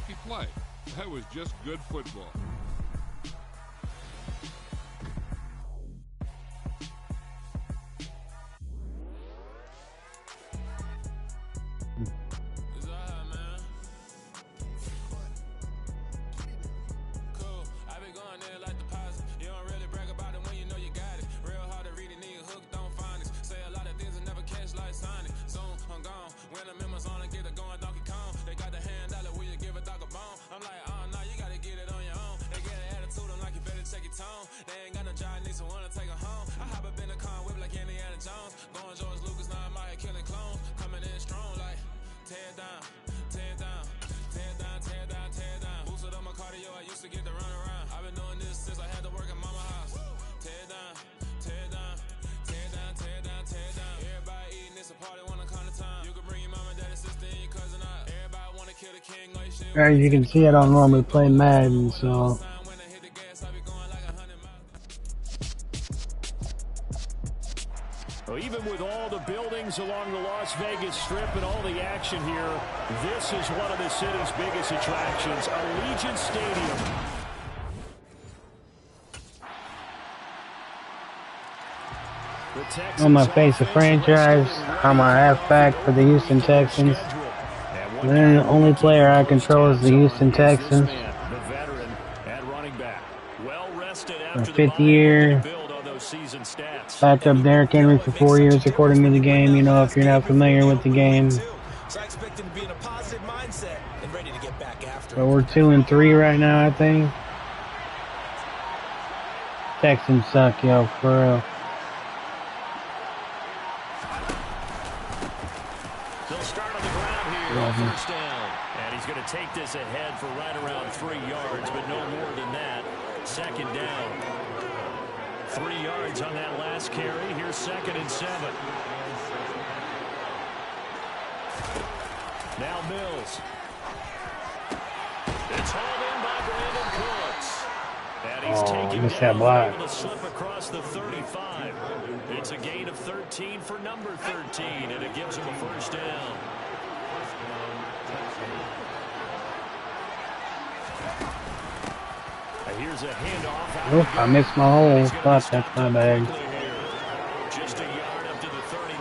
lucky play. That was just good football. As you can see, I don't normally play Madden, so. Well, even with all the buildings along the Las Vegas Strip and all the action here, this is one of the city's biggest attractions, Allegiant Stadium. I'm gonna face the franchise. I'm a halfback for the Houston Texans. And then the only player I control is the Houston Texans. For 5th year. Backed up Derrick Henry for 4 years according to the game, you know, if you're not familiar with the game. So we're 2-3 right now, I think. Texans suck, yo, for real. They'll start on the ground here on first down. And he's going to take this ahead for right around 3 yards, but no more than that. Second down. 3 yards on that last carry. Here's 2nd and 7. Now Mills. It's hauled in by Brandon Cooks. And he's taking down able to slip across the 35. It's a gain of 13 for number 13, and it gives him a first down. Here's a handoff. Oop, I missed my hole. Fuck, that's my bag. Just a yard up to the 39.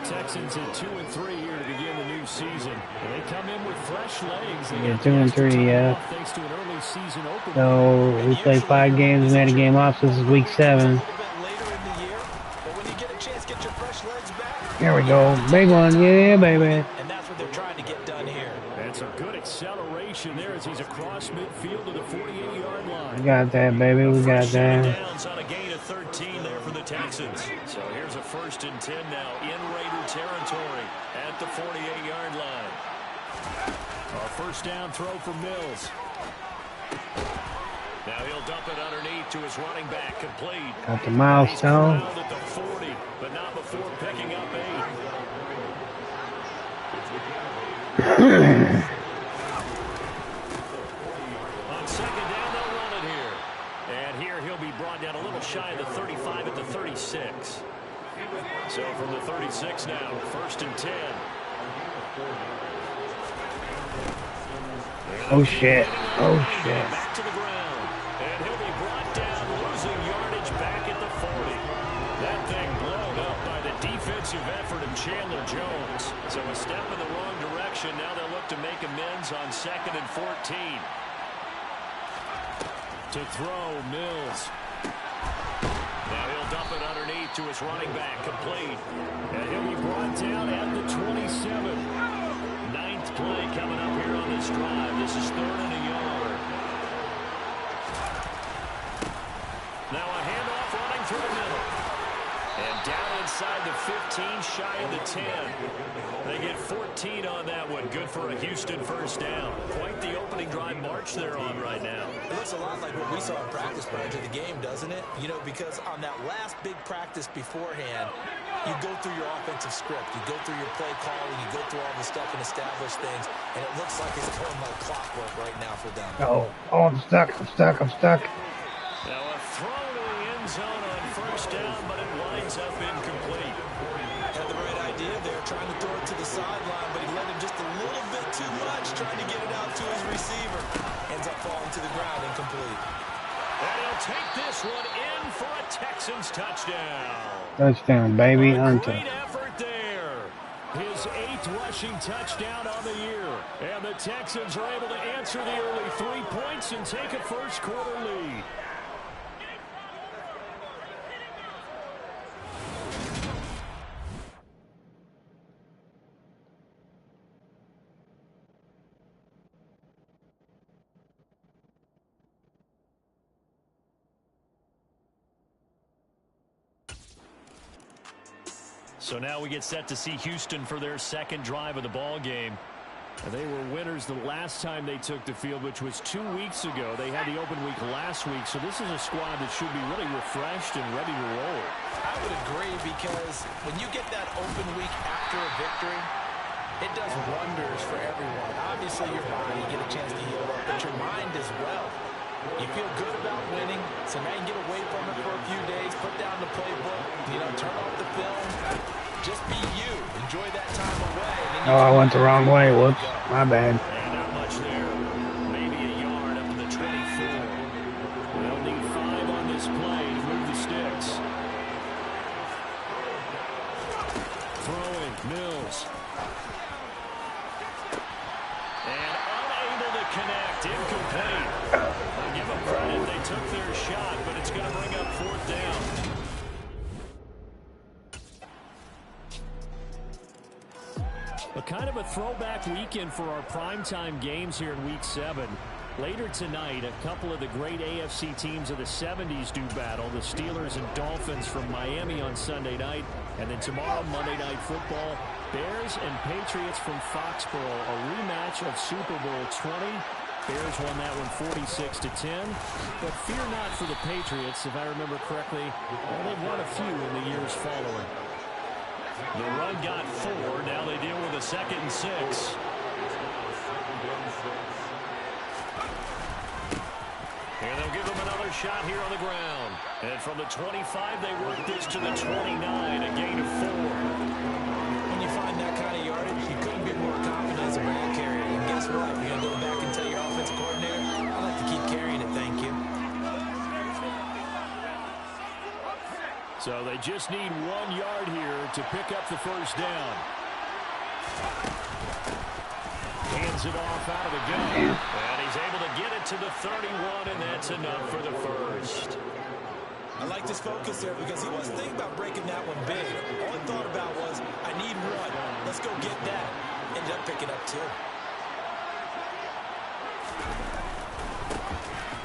The Texans at 2-3 here to begin the new season. They come in with fresh legs. Yeah, 2-3, yeah. Thanks to an early season opener. So we played 5 games and had a game off. This is week 7. Here we go. Big one. Yeah, baby. And that's what they're trying to get done here. That's a good acceleration there as he's across midfield to the 48-yard line. We got that, baby. We got that. Downs on a gain of 13 there for the Texans. So here's a 1st and 10 now in Raider territory at the 48-yard line. A first down throw for Mills. Now he'll dump it underneath to his running back, complete. Got the milestone. At the 40, but not before picking up 8. On 2nd down, they'll run it here. And here he'll be brought down a little shy of the 35 at the 36. So from the 36 now, 1st and 10. Oh, shit. Oh, shit. Back to the ground. And he'll be brought down, losing yardage back at the 40. That thing blown up by the defensive effort of Chandler Jones. So a step in the wrong direction. Now they'll look to make amends on 2nd and 14. To throw, Mills. Now he'll dump it underneath to his running back, complete. And he'll be brought down at the 27. 9th play coming up here on this drive. This is 3rd and a yard. Now a handoff running through the middle. And down inside the 15, shy of the 10. They get 14 on that one. Good for a Houston first down. Quite the opening drive march they're on right now. It looks a lot like what we saw in practice prior to the game, doesn't it? You know, because on that last big practice beforehand, you go through your offensive script. You go through your play calling. You go through all the stuff and establish things. And it looks like it's going like clockwork right now for them. Oh, I'm stuck. I'm stuck. I'm stuck. Now a throw to the end zone on first down, but it winds up incomplete. Had the right idea there, trying to throw it to the sideline, but he let him just a little bit too much, trying to get it out to his receiver. Ends up falling to the ground, incomplete. And he'll take this one in for a Texans touchdown. Touchdown, baby. Great effort there. His 8th rushing touchdown on the year. And the Texans are able to answer the early 3 points and take a first quarter lead. So now we get set to see Houston for their second drive of the ball game. They were winners the last time they took the field, which was 2 weeks ago. They had the open week last week, so this is a squad that should be really refreshed and ready to roll. I would agree, because when you get that open week after a victory, it does wonders for everyone. Obviously, your body, you get a chance to heal up, but your mind as well. You feel good about winning, so now you get away from it for a few days, put down the playbook, turn off the film, just be you. Enjoy that time away. Oh, I went the wrong way. Whoops, my bad. And not much there. Maybe a yard up to the 24. They'll need 5 on this play to move the sticks. Throwing, Mills. And unable to connect, incomplete. I'll give them credit, they took their shot, but it's going to bring up 4th down. A kind of a throwback weekend for our primetime games here in Week 7. Later tonight, a couple of the great AFC teams of the 70s do battle. The Steelers and Dolphins from Miami on Sunday night. And then tomorrow, Monday Night Football, Bears and Patriots from Foxborough. A rematch of Super Bowl 20. Bears won that one 46-10. But fear not for the Patriots. If I remember correctly, they've won a few in the years following. The run got 4. Now they deal with a 2nd and 6. And they'll give them another shot here on the ground. And from the 25, they work this to the 29, a gain of 4. When you find that kind of yardage, you couldn't be more confident as a ball carrier. And guess what? You're going to go back and tell your offensive coordinator, I'd like to keep carrying it, thank you. So they just need 1 yard here to pick up the first down. Hands it off out of the gun. And he's able to get it to the 31, and that's enough for the first. I like this focus there, because he wasn't thinking about breaking that one big. All he thought about was, I need 1. Let's go get that. Ended up picking up 2.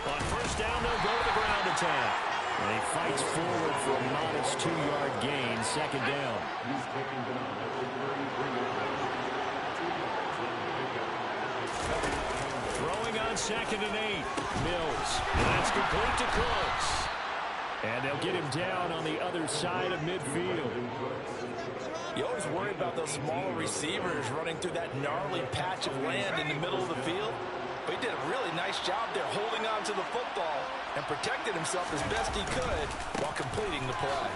On first down, they'll go to the ground attack. And he fights forward for a modest 2-yard gain, 2nd down. Throwing on 2nd and 8. Mills. And that's complete to Cooks. And they'll get him down on the other side of midfield. You always worry about those smaller receivers running through that gnarly patch of land in the middle of the field. But he did a really nice job there holding on to the football and protected himself as best he could while completing the play.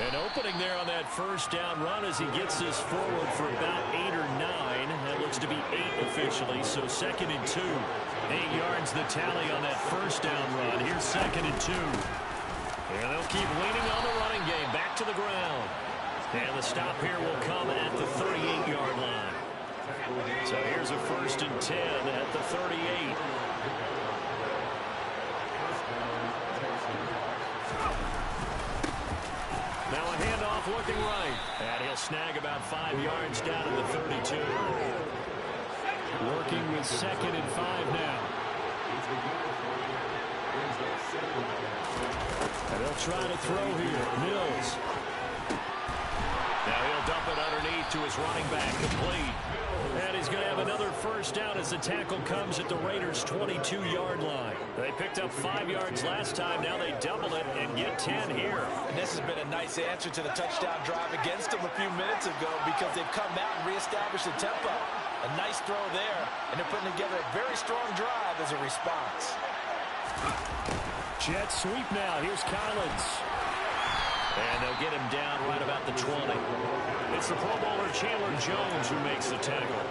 An opening there on that first down run as he gets this forward for about 8 or 9. That looks to be 8 officially, so 2nd and 2. 8 yards the tally on that first down run. Here's 2nd and 2. And they'll keep leaning on the running game. Back to the ground. And the stop here will come at the 38-yard line. So here's a 1st and 10 at the 38. Now a handoff looking right. And he'll snag about 5 yards down to the 32. Working with 2nd and 5 now. And they'll try to throw here. Mills. Now he'll dump it underneath to his running back, complete. And he's going to have another first down as the tackle comes at the Raiders' 22-yard line. They picked up 5 yards last time. Now they double it and get 10 here. And this has been a nice answer to the touchdown drive against them a few minutes ago, because they've come out and reestablished the tempo. A nice throw there, and they're putting together a very strong drive as a response. Jet sweep now. Here's Collins. And they'll get him down right about the 20. It's the Pro Bowler Chandler Jones who makes the tackle.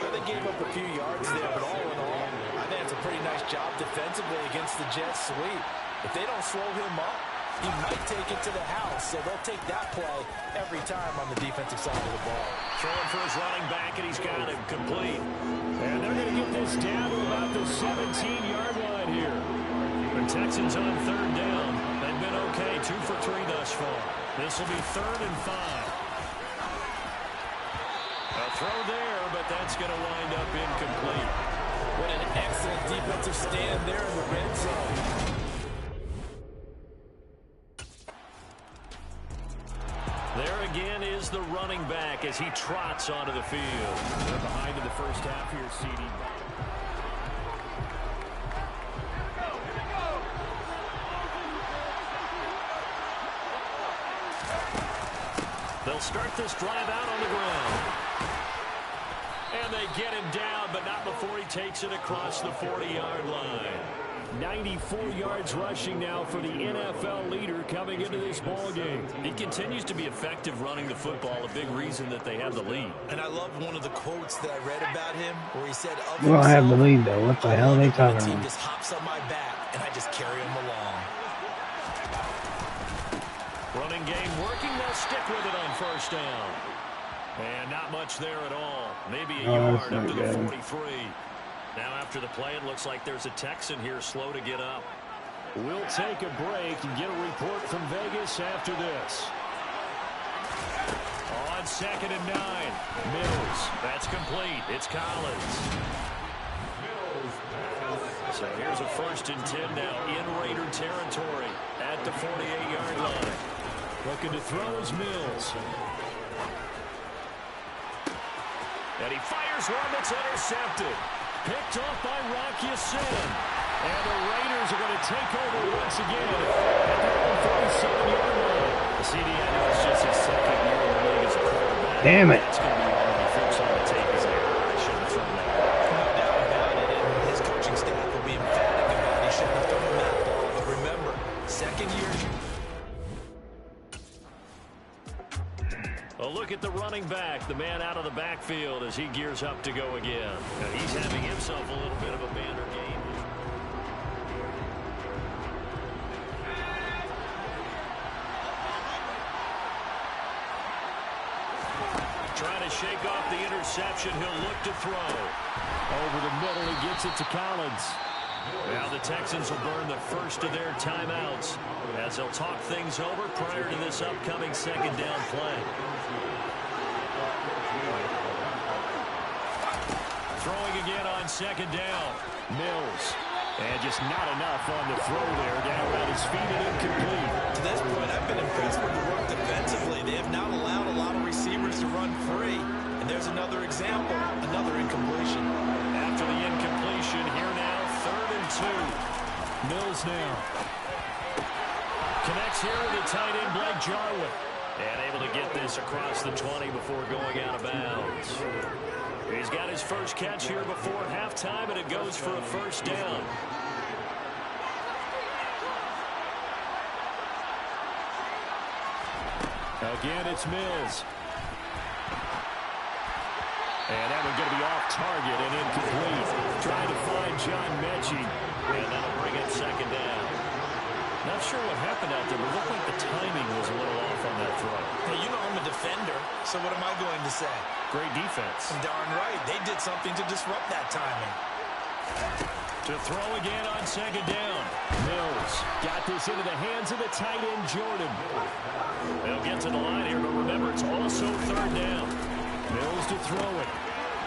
Well, they gave up a few yards there, but all in all, I think it's a pretty nice job defensively against the Jets sweep. If they don't slow him up, he might take it to the house, so they'll take that play every time on the defensive side of the ball. Throwing for his running back, and he's got him complete. And they're going to get this down to about the 17-yard line here. The Texans on third down. They've been okay, 2 for 3 thus far. This will be 3rd and 5. A throw there, but that's going to wind up incomplete. What an excellent defensive stand there in the red zone. There again is the running back as he trots onto the field. They're behind in the first half here, CD. They'll start this drive out on the ground. And they get him down, but not before he takes it across the 40-yard line. 94 yards rushing now for the NFL leader coming into this ball game. He continues to be effective running the football, a big reason that they have the lead. And I love one of the quotes that I read about him where he said, We don't have the lead, though. What the hell are they talking about? The team about? just hops on my back, and I just carry him along. Running game working. They'll stick with it on first down. And not much there at all. Maybe a yard up to the 43. Now after the play, it looks like there's a Texan here slow to get up. We'll take a break and get a report from Vegas after this. On 2nd and 9. Mills. That's complete. It's Collins. So here's a 1st and 10 now in Raider territory at the 48-yard line. Looking to throw is Mills. And he fires one that's intercepted. Picked off by Rocky Sin. And the Raiders are going to take over once again at their own 47-yard line. The CD, I know it's just his 2nd year in the league as a quarterback. Damn it. That's going to be one of the folks on the tape is there. I shouldn't have thrown that. No doubt about it. And his coaching staff will be emphatic about he shouldn't have thrown that ball. But remember, 2nd year. A look at the running back, the man out of the backfield as he gears up to go again. Now he's having himself a little bit of a banner game. Trying to shake off the interception. He'll look to throw. Over the middle, he gets it to Collins. Now the Texans will burn the first of their timeouts as they'll talk things over prior to this upcoming 2nd down play. Throwing again on 2nd down. Mills. And just not enough on the throw there. Down at his feet and incomplete. To this point, I've been impressed with the work defensively. They have not allowed a lot of receivers to run free. And there's another example, another incompletion. After the incompletion, here now, 3rd and 2. Mills now. Connects here with the tight end, Blake Jarwin. And able to get this across the 20 before going out of bounds. He's got his first catch here before halftime, and it goes for a 1st down. Again, it's Mills. And that one's going to be off target and incomplete. Trying to find John Mechie. And that'll bring it 2nd down. Not sure what happened out there, but it looked like the timing was a little off on that throw. Hey, you know I'm a defender, so what am I going to say? Great defense. Darn right. They did something to disrupt that timing. To throw again on 2nd down. Mills got this into the hands of the tight end, Jordan. They'll get to the line here, but remember, it's also 3rd down. Mills to throw it.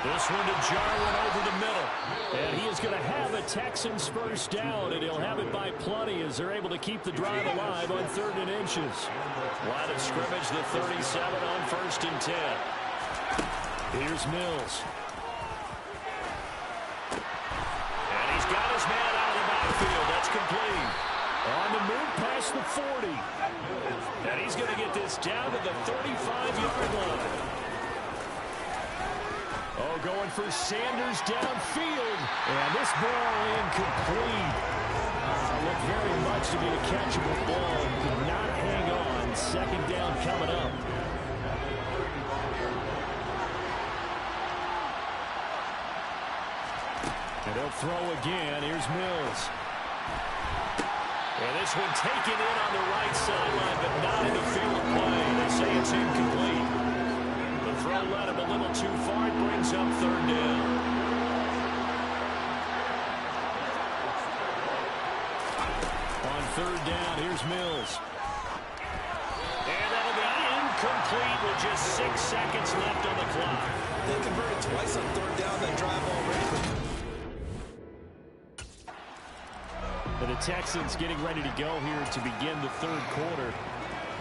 This one to Jarwin over the middle. And he is going to have a Texans 1st down, and he'll have it by plenty as they're able to keep the drive alive on 3rd and inches. Line of scrimmage, the 37 on 1st and 10. Here's Mills. And he's got his man out of the backfield. That's complete. On the move past the 40. And he's going to get this down to the 35-yard line. Oh, going for Sanders downfield. And this ball incomplete. looked very much to be a catchable ball. Could not hang on. Second down coming up. And they'll throw again. Here's Mills. And this one taken in on the right sideline, but not in the field of play. They say it's incomplete. The throw led him a little too far. It brings up third down. On third down, here's Mills. And that'll be incomplete with just 6 seconds left on the clock. They converted twice on third down that drive already. The Texans getting ready to go here to begin the third quarter.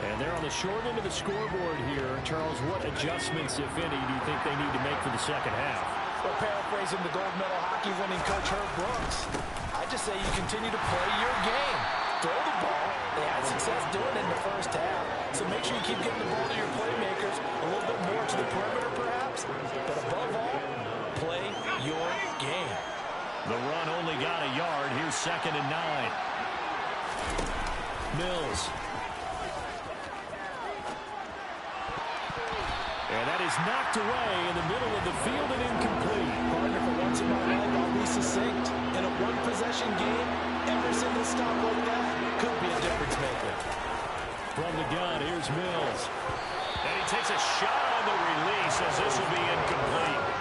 And they're on the short end of the scoreboard here. Charles, what adjustments, if any, do you think they need to make for the second half? Well, paraphrasing the gold medal hockey winning coach Herb Brooks, I just say you continue to play your game. Throw the ball. They had success doing it in the first half. So make sure you keep getting the ball to your playmakers, a little bit more to the perimeter perhaps. But above all, play your game. The run only got a yard. Here's 2nd and 9. Mills. And that is knocked away in the middle of the field and incomplete. Partner, for once in my life, I'll be succinct. In a one-possession game, every single stop like that could be a difference maker. From the gun, here's Mills. And he takes a shot on the release as this will be incomplete.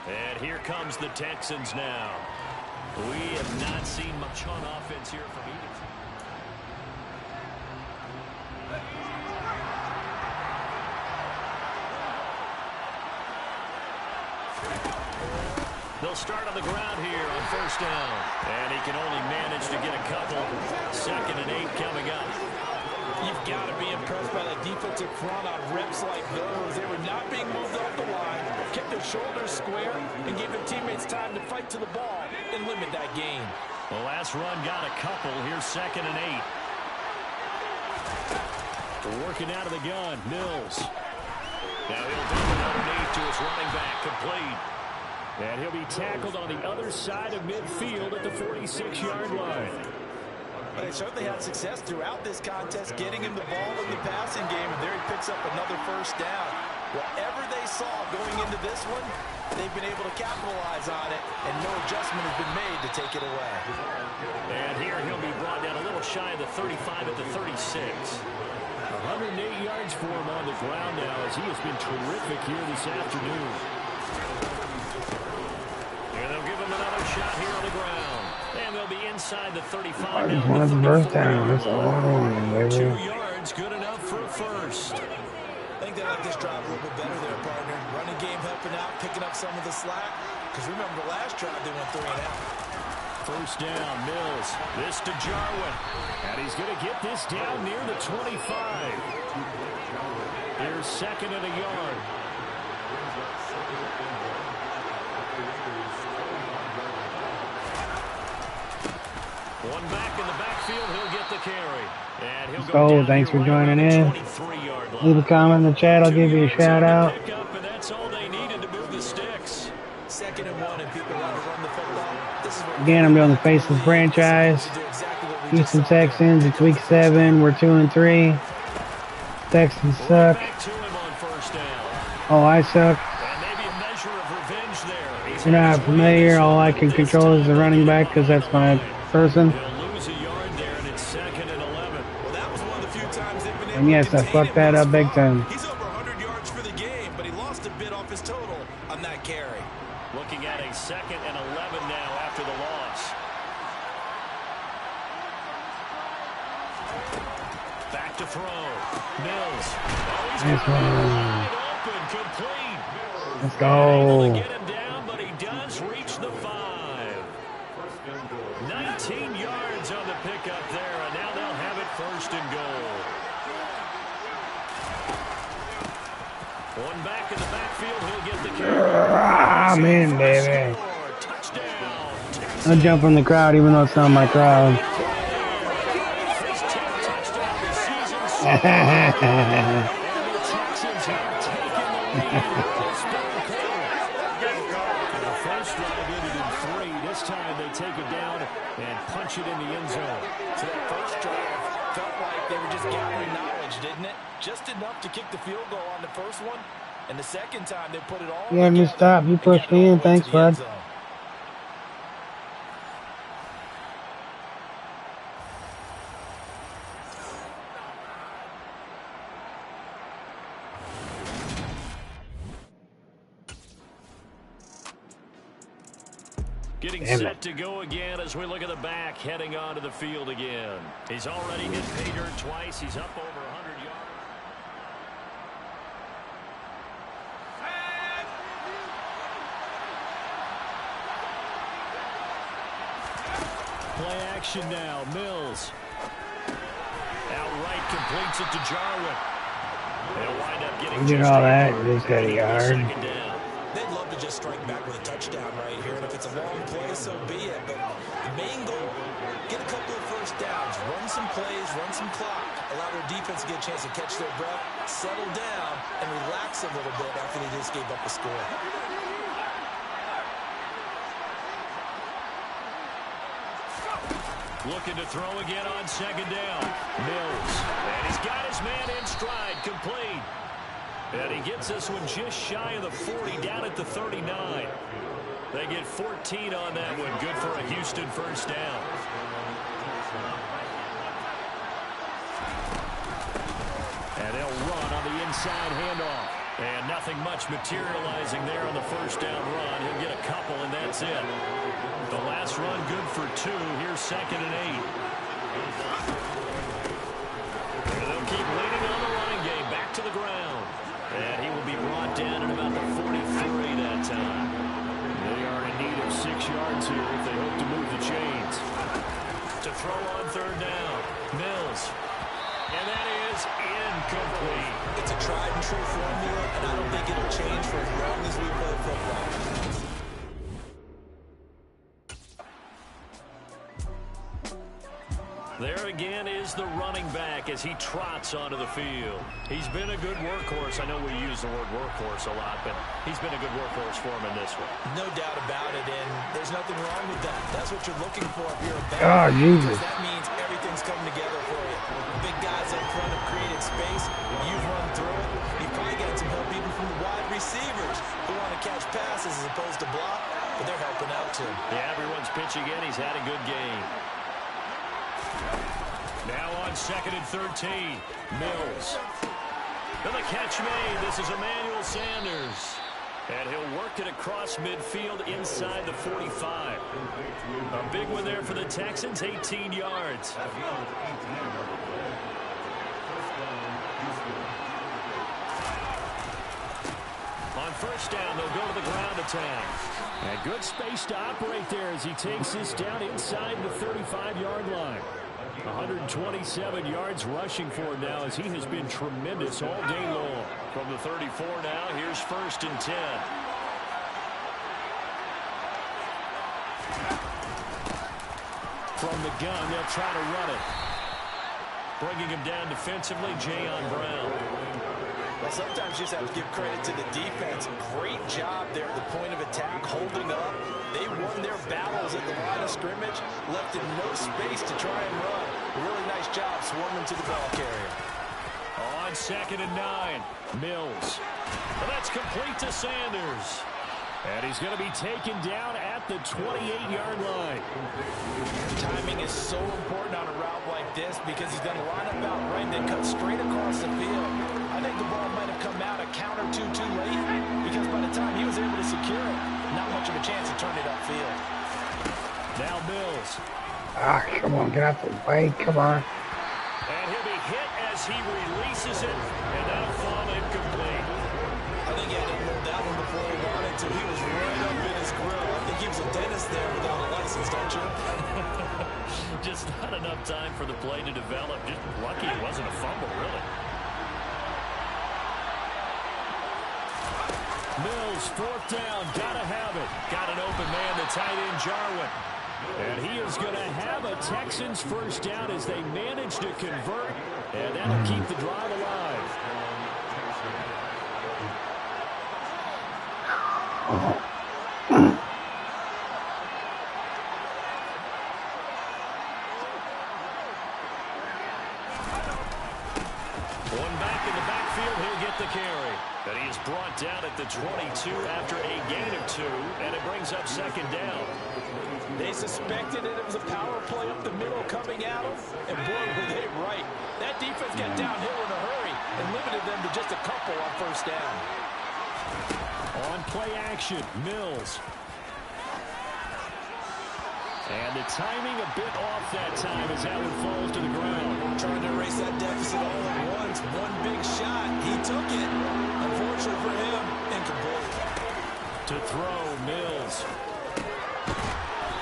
And here comes the Texans now. We have not seen much on offense here from either. They'll start on the ground here on first down. And he can only manage to get a couple. 2nd and 8 coming up. You've got to be impressed by that defensive front on reps like those. They were not being moved off the line, kept their shoulders square, and gave their teammates time to fight to the ball and limit that gain. The last run got a couple. Here's 2nd and 8. Working out of the gun, Mills. Now he'll dump it underneath to his running back, complete. And he'll be tackled on the other side of midfield at the 46-yard line. They certainly had success throughout this contest, getting him the ball in the passing game, and there he picks up another first down. Whatever they saw going into this one, they've been able to capitalize on it, and no adjustment has been made to take it away. And here he'll be brought down a little shy of the 35 at the 36. 108 yards for him on the ground now, as he has been terrific here this afternoon. And they'll give him another shot here on the ground. And they'll be inside the 35. I just wanted the first down. That's all. 2 yards, good enough for a first. I think they like this drive a little bit better there, partner. Running game helping out, picking up some of the slack. Because remember, the last drive they went 3 and out. First down, Mills. This to Jarwin. And he's going to get this down near the 25. Here's 2nd and a yard. One back in the backfield, he'll get the carry. And he'll go down thanks for joining in. 23-yard line. Leave a comment in the chat, I'll give you a shout out. And that's all they needed to move the sticks. 2nd and 1, and people want to run the football. This is what Again, I'm doing the Faceless franchise. Houston Texans, it's week 7, we're 2-3. Texans suck. Oh, I suck. If you're not familiar, all I can control is the running back because that's my person. And yes, I fucked that up big time. He's over 100 yards for the game, but he lost a bit off his total on that carry. Looking at a 2nd and 11 now after the loss. Back to throw. Mills. Oh, he's wide open, complete. Let's go. Get him down, but he does reach the 5. 19 yards on the pickup there, and now they'll have it 1st and goal. One back in the backfield, he'll get the carry. I'm in, baby. I'll jump from the crowd even though it's not my crowd. Texans have taken the lead. The first drive ended in 3. This time they take it down and punch it in the end zone. So that first drive felt like they were just gathering knowledge, didn't it? Just enough to kick the field goal on the first one. And the second time they put it all You had me stop. You pushed me in. Thanks, bud. Getting set to go again as we look at the back, heading onto the field again. He's already hit pay dirt twice. He's up over 100 yards. Play action now. Mills. Outright completes it to Jarwin. They'll wind up getting you did all that. Just got a yard. They'd love to just strike back with a touchdown right here, and if it's a long play, so be it. But the main goal, get a couple of first downs, run some plays, run some clock, allow their defense to get a chance to catch their breath, settle down, and relax a little bit after they just gave up a score. Looking to throw again on second down. Mills. And he's got his man in stride, complete. And he gets this one just shy of the 40, down at the 39. They get 14 on that one. Good for a Houston first down. And they'll run on the inside handoff. And nothing much materializing there on the first down run. He'll get a couple, and that's it. The last run good for 2. Here's 2nd and 8. And they'll keep leaning on the running game. Back to the ground. And he will be brought down at about the 43 that time. They are in need of 6 yards here if they hope to move the chains. To throw on third down. Mills. And that is incomplete. It's a tried and true formula, and I don't think it'll change for as long as we play football. There again is the running back as he trots onto the field. He's been a good workhorse. I know we use the word workhorse a lot, but he's been a good workhorse for him in this one. No doubt about it, and there's nothing wrong with that. That's what you're looking for if you're a back. Oh, Jesus. That means everything's coming together for you. Big guys up front have created space. You've run through it. You've probably got some help even from the wide receivers who want to catch passes as opposed to block, but they're helping out too. Yeah, everyone's pitching in. He's had a good game. Now on 2nd and 13, Mills. And the catch made. This is Emmanuel Sanders. And he'll work it across midfield inside the 45. A big one there for the Texans, 18 yards. On first down, they'll go to the ground attack. And good space to operate there as he takes this down inside the 35-yard line. 127 yards rushing for him now as he has been tremendous all day long. From the 34 now, here's 1st and 10. From the gun, they'll try to run it. Bringing him down defensively, Jayon Brown. Well, sometimes you just have to give credit to the defense. Great job there at the point of attack, holding up. They won their battles at the line of scrimmage, left in no space to try and run. Really nice job swarming to the ball carrier. On 2nd and 9, Mills. And that's complete to Sanders. And he's going to be taken down at the 28-yard line. Timing is so important on a route like this because he's going to line up out right and then cut straight across the field. I think the ball might have come out a count or two too late because by the time he was able to secure it, not much of a chance to turn it upfield. Now Mills. Ah, come on, get out the way, come on. And he'll be hit as he releases it, and that'll fall incomplete. I think he had to roll that one before he wanted to. He was right up in his grill. I think he was a dentist there without a license, don't you? Just not enough time for the play to develop. Just lucky it wasn't a fumble, really. Mills, 4th down, gotta have it. Got an open man, the tight end, Jarwin. And he is going to have a Texans first down as they manage to convert And that'll keep the drive alive. One back in the backfield, he'll get the carry. And he is brought down at the 22 after a gain of 2, and it brings up second down. They suspected it was a power play up the middle coming at them, and boy, were they right. That defense got downhill in a hurry and limited them to just a couple on first down. On play action, Mills. And the timing a bit off that time as that one falls to the ground. Trying to erase that deficit all at once. One big shot. He took it. Unfortunately for him, incomplete. To throw, Mills.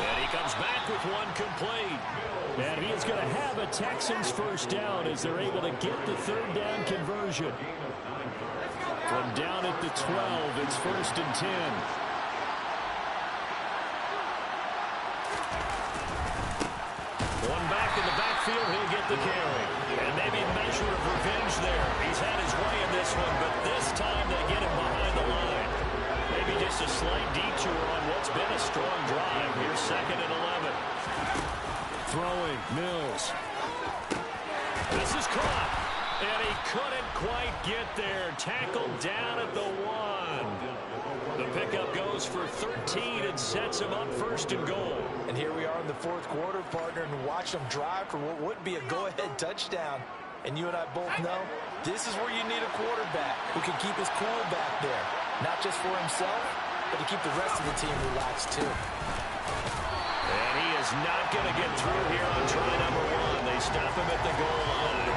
And he comes back with one complete. And he is going to have a Texans first down as they're able to get the third down conversion. From down at the 12, it's 1st and 10. One back in the backfield, he'll get the carry. And maybe a measure of revenge there. He's had his way in this one, but this time they get him behind the line. Maybe just a slight detour on what's been a strong drive. Here's 2nd and 11. Throwing, Mills. This is caught. And he couldn't quite get there. Tackled down at the 1. The pickup goes for 13 and sets him up 1st and goal. And here we are in the 4th quarter, partner, and watch them drive for what would be a go-ahead touchdown. And you and I both know this is where you need a quarterback who can keep his cool back there. Not just for himself, but to keep the rest of the team relaxed too. And he is not going to get through here on try number 1. They stop him at the goal line.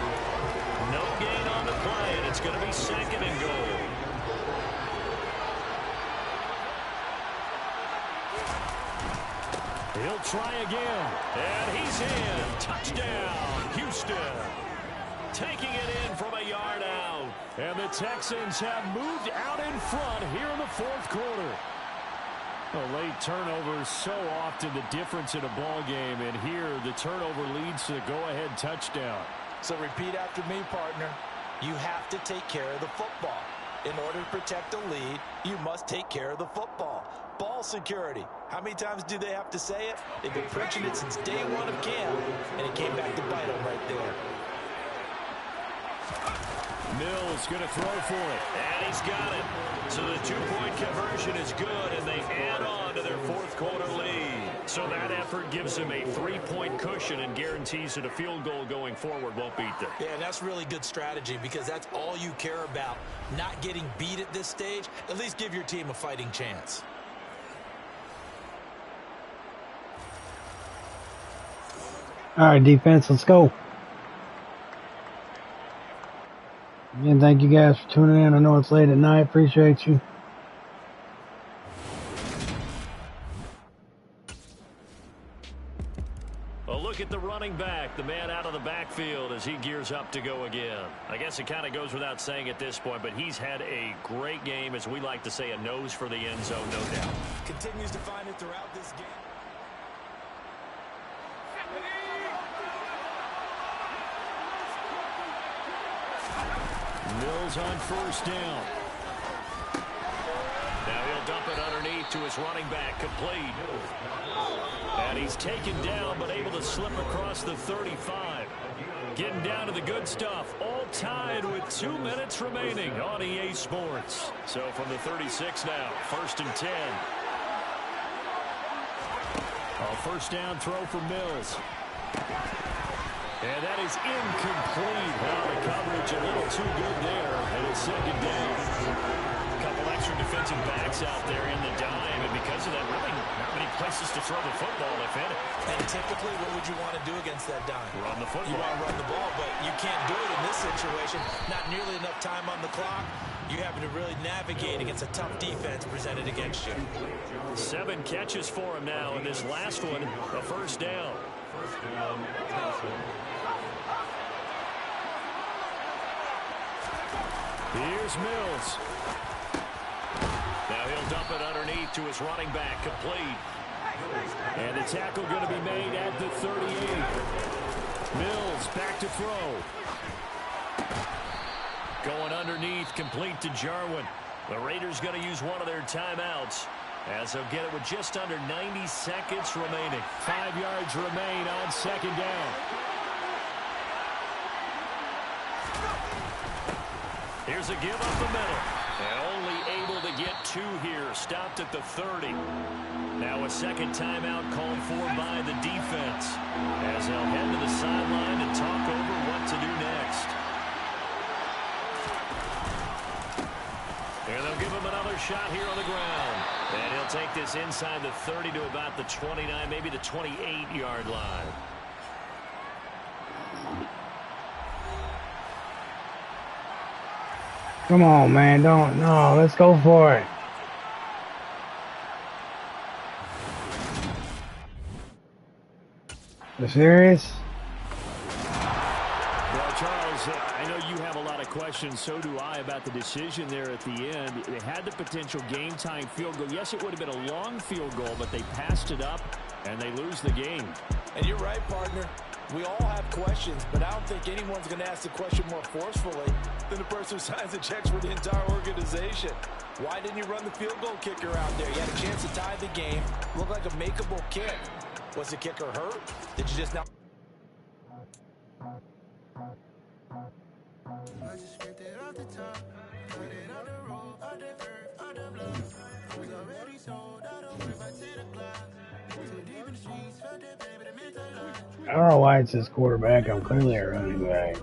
No gain on the play, and it's going to be 2nd and goal. He'll try again, and he's in. Touchdown, Houston. Taking it in from a yard out. And the Texans have moved out in front here in the 4th quarter. A late turnover is so often the difference in a ball game, and here the turnover leads to the go-ahead touchdown. So repeat after me, partner. You have to take care of the football. In order to protect the lead, you must take care of the football. Ball security. How many times do they have to say it? They've been preaching it since day 1 of camp, and it came back to bite them right there. Mills going to throw for it, and he's got it. So the 2-point conversion is good, and they add on to their 4th quarter lead. So that effort gives them a 3-point cushion and guarantees that a field goal going forward won't beat them. Yeah, that's really good strategy because that's all you care about. Not getting beat at this stage. At least give your team a fighting chance. All right, defense, let's go. Again, thank you guys for tuning in. I know it's late at night. Appreciate you. A look at the running back, the man out of the backfield as he gears up to go again. I guess it kind of goes without saying at this point, but he's had a great game, as we like to say, a nose for the end zone, no doubt. Continues to find it throughout this game. Mills on 1st down. Now he'll dump it underneath to his running back, complete. And he's taken down, but able to slip across the 35. Getting down to the good stuff. All tied with 2 minutes remaining on EA Sports. So from the 36 now, 1st and 10. A 1st down throw for Mills. And that is incomplete. Well, the coverage a little too good there, and it's 2nd down. A couple extra defensive backs out there in the dime, and because of that, really not many places to throw the football, if any. And typically, what would you want to do against that dime? Run the football. You want to run the ball, but you can't do it in this situation. Not nearly enough time on the clock. You having to really navigate against a tough defense presented against you. 7 catches for him now, and this last one, a 1st down. Here's Mills. Now he'll dump it underneath to his running back, complete. And the tackle going to be made at the 38. Mills back to throw. Going underneath, complete to Jarwin. The Raiders going to use one of their timeouts, as they'll get it with just under 90 seconds remaining. 5 yards remain on second down. Here's a give up the middle. And only able to get 2 here. Stopped at the 30. Now a second timeout called for by the defense, as they'll head to the sideline and talk over what to do next. And they'll give him another shot here on the ground. And he'll take this inside the 30 to about the 29, maybe the 28-yard line. Come on, man. No, let's go for it. You serious? Well, Charles, I know you have a lot of questions. So do I about the decision there at the end. They had the potential game-tying field goal. Yes, it would have been a long field goal, but they passed it up, and they lose the game. And you're right, partner. We all have questions, but I don't think anyone's going to ask the question more forcefully than the person who signs the checks for the entire organization. Why didn't you run the field goal kicker out there? You had a chance to tie the game. Looked like a makeable kick. Was the kicker hurt? Did you just not? I don't know why it says quarterback. I'm clearly a running back.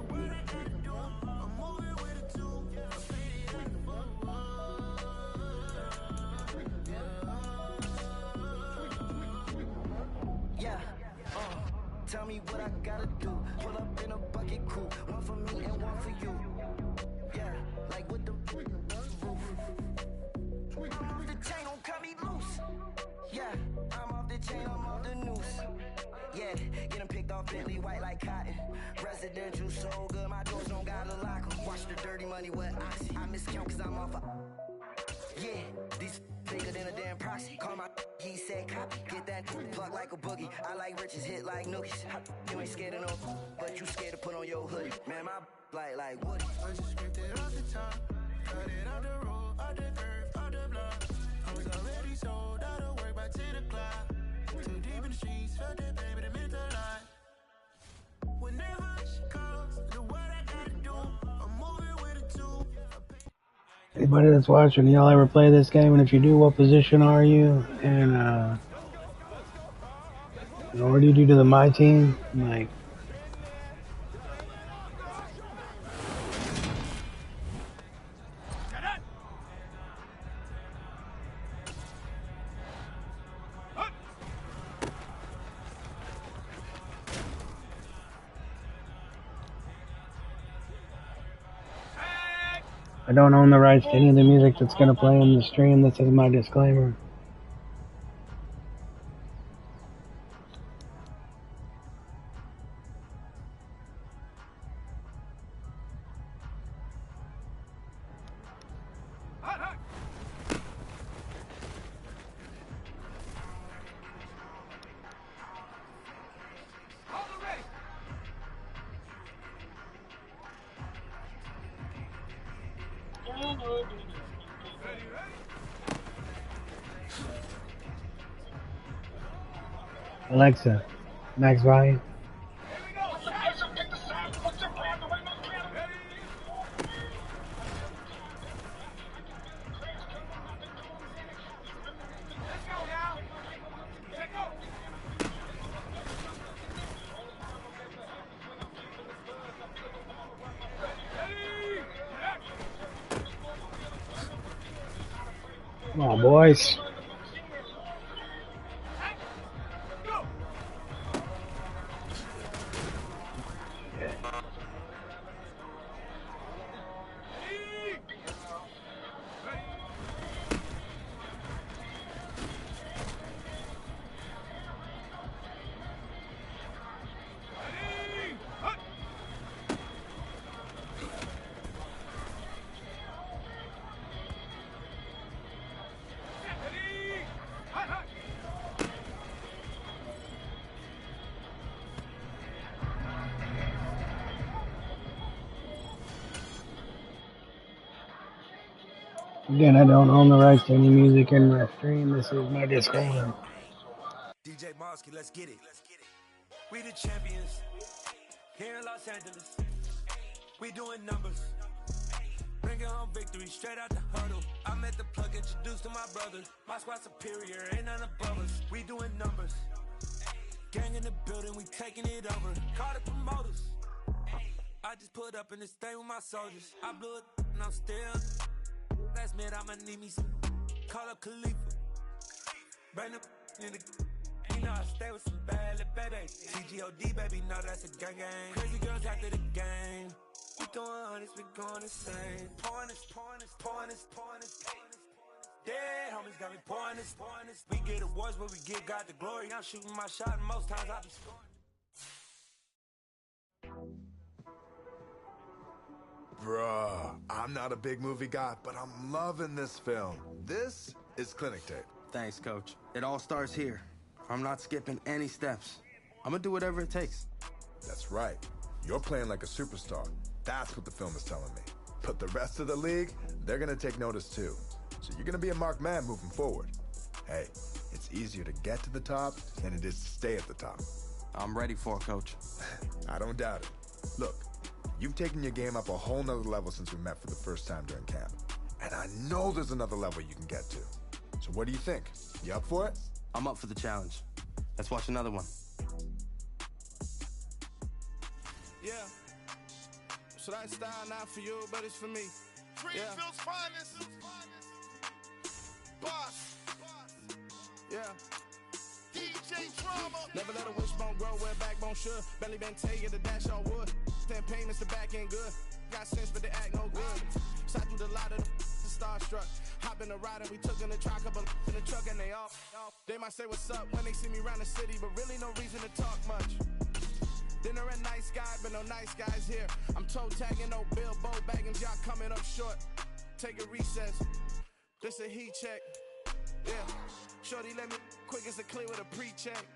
Tell me what I gotta do. Pull up in a bucket crew. One for me and one for you. Yeah, like with the roof. I'm off the chain, don't cut me loose. Yeah, I'm off the chain, I'm off the noose. Yeah, get them picked off Bentley white like cotton. Residential so good, my doors don't got a lock. Watch the dirty money with oxy. I miscount cause I'm off a... Yeah, these bigger than a damn proxy. Call my he said copy. Get that plug like a boogie. I like riches, hit like nookies. You ain't scared of no, but you scared to put on your hoodie. Man, my like Woody. I just scripted it off the top. Cut it out the road, out the earth, out the block. I was already sold out of work by 10 o'clock. Too deep in the streets, felt that baby, that meant a lot. Whenever she calls, the what I gotta do, I'm moving with a two. Anybody that's watching, y'all ever play this game? And if you do, what position are you? And what do you do to the my team? Like, I don't own the rights to any of the music that's going to play on the stream. This is my disclaimer. Alexa, max volume. Come on, boys. Again, I don't own the rights to any music in my stream. This is my disclaimer. DJ Mosky, let's get it. We the champions here in Los Angeles. We doing numbers. Bringing home victory straight out the huddle. I met the plug, introduced to my brother. My squad superior, ain't none above us. We doing numbers. Gang in the building, we taking it over. Call the promoters. I just put up in this thing with my soldiers. I blew it and I'm still. Last minute I'ma need me some. Call up Khalifa. Bring them in the. You know I stay with some bad little baby. TGOD baby, know that's a gang gang. Crazy girls after the game. We throwing hundreds, we going insane. Pouring this. Dead homies got me pouring this. We get awards, but we give God the glory. I'm shooting my shot, and most times I be scoring. Bruh, I'm not a big movie guy, but I'm loving this film. This is Clinic Tape. Thanks, Coach. It all starts here. I'm not skipping any steps. I'm gonna do whatever it takes. That's right. You're playing like a superstar. That's what the film is telling me. But the rest of the league, they're gonna take notice too. So you're gonna be a marked man moving forward. Hey, it's easier to get to the top than it is to stay at the top. I'm ready for it, Coach. I don't doubt it. Look, you've taken your game up a whole nother level since we met for the first time during camp. And I know there's another level you can get to. So what do you think? You up for it? I'm up for the challenge. Let's watch another one. Yeah. So that style not for you, but it's for me. Greenfield's finest. Boss. Yeah. DJ Drama. Never let a wishbone grow where a backbone should. Belly been taking the dash on wood. 10 payments, the back end good. Got sense, but they act no good. Side through the lot of the starstruck. Hop in the ride and we took in the truck, couple in the truck and they off. They might say what's up when they see me around the city, but really no reason to talk much. Dinner a nice guy, but no nice guys here. I'm toe tagging, no Bilbo bagging, y'all coming up short. Take a recess. This a heat check. Yeah. Shorty let me quick as a clear with a pre-check.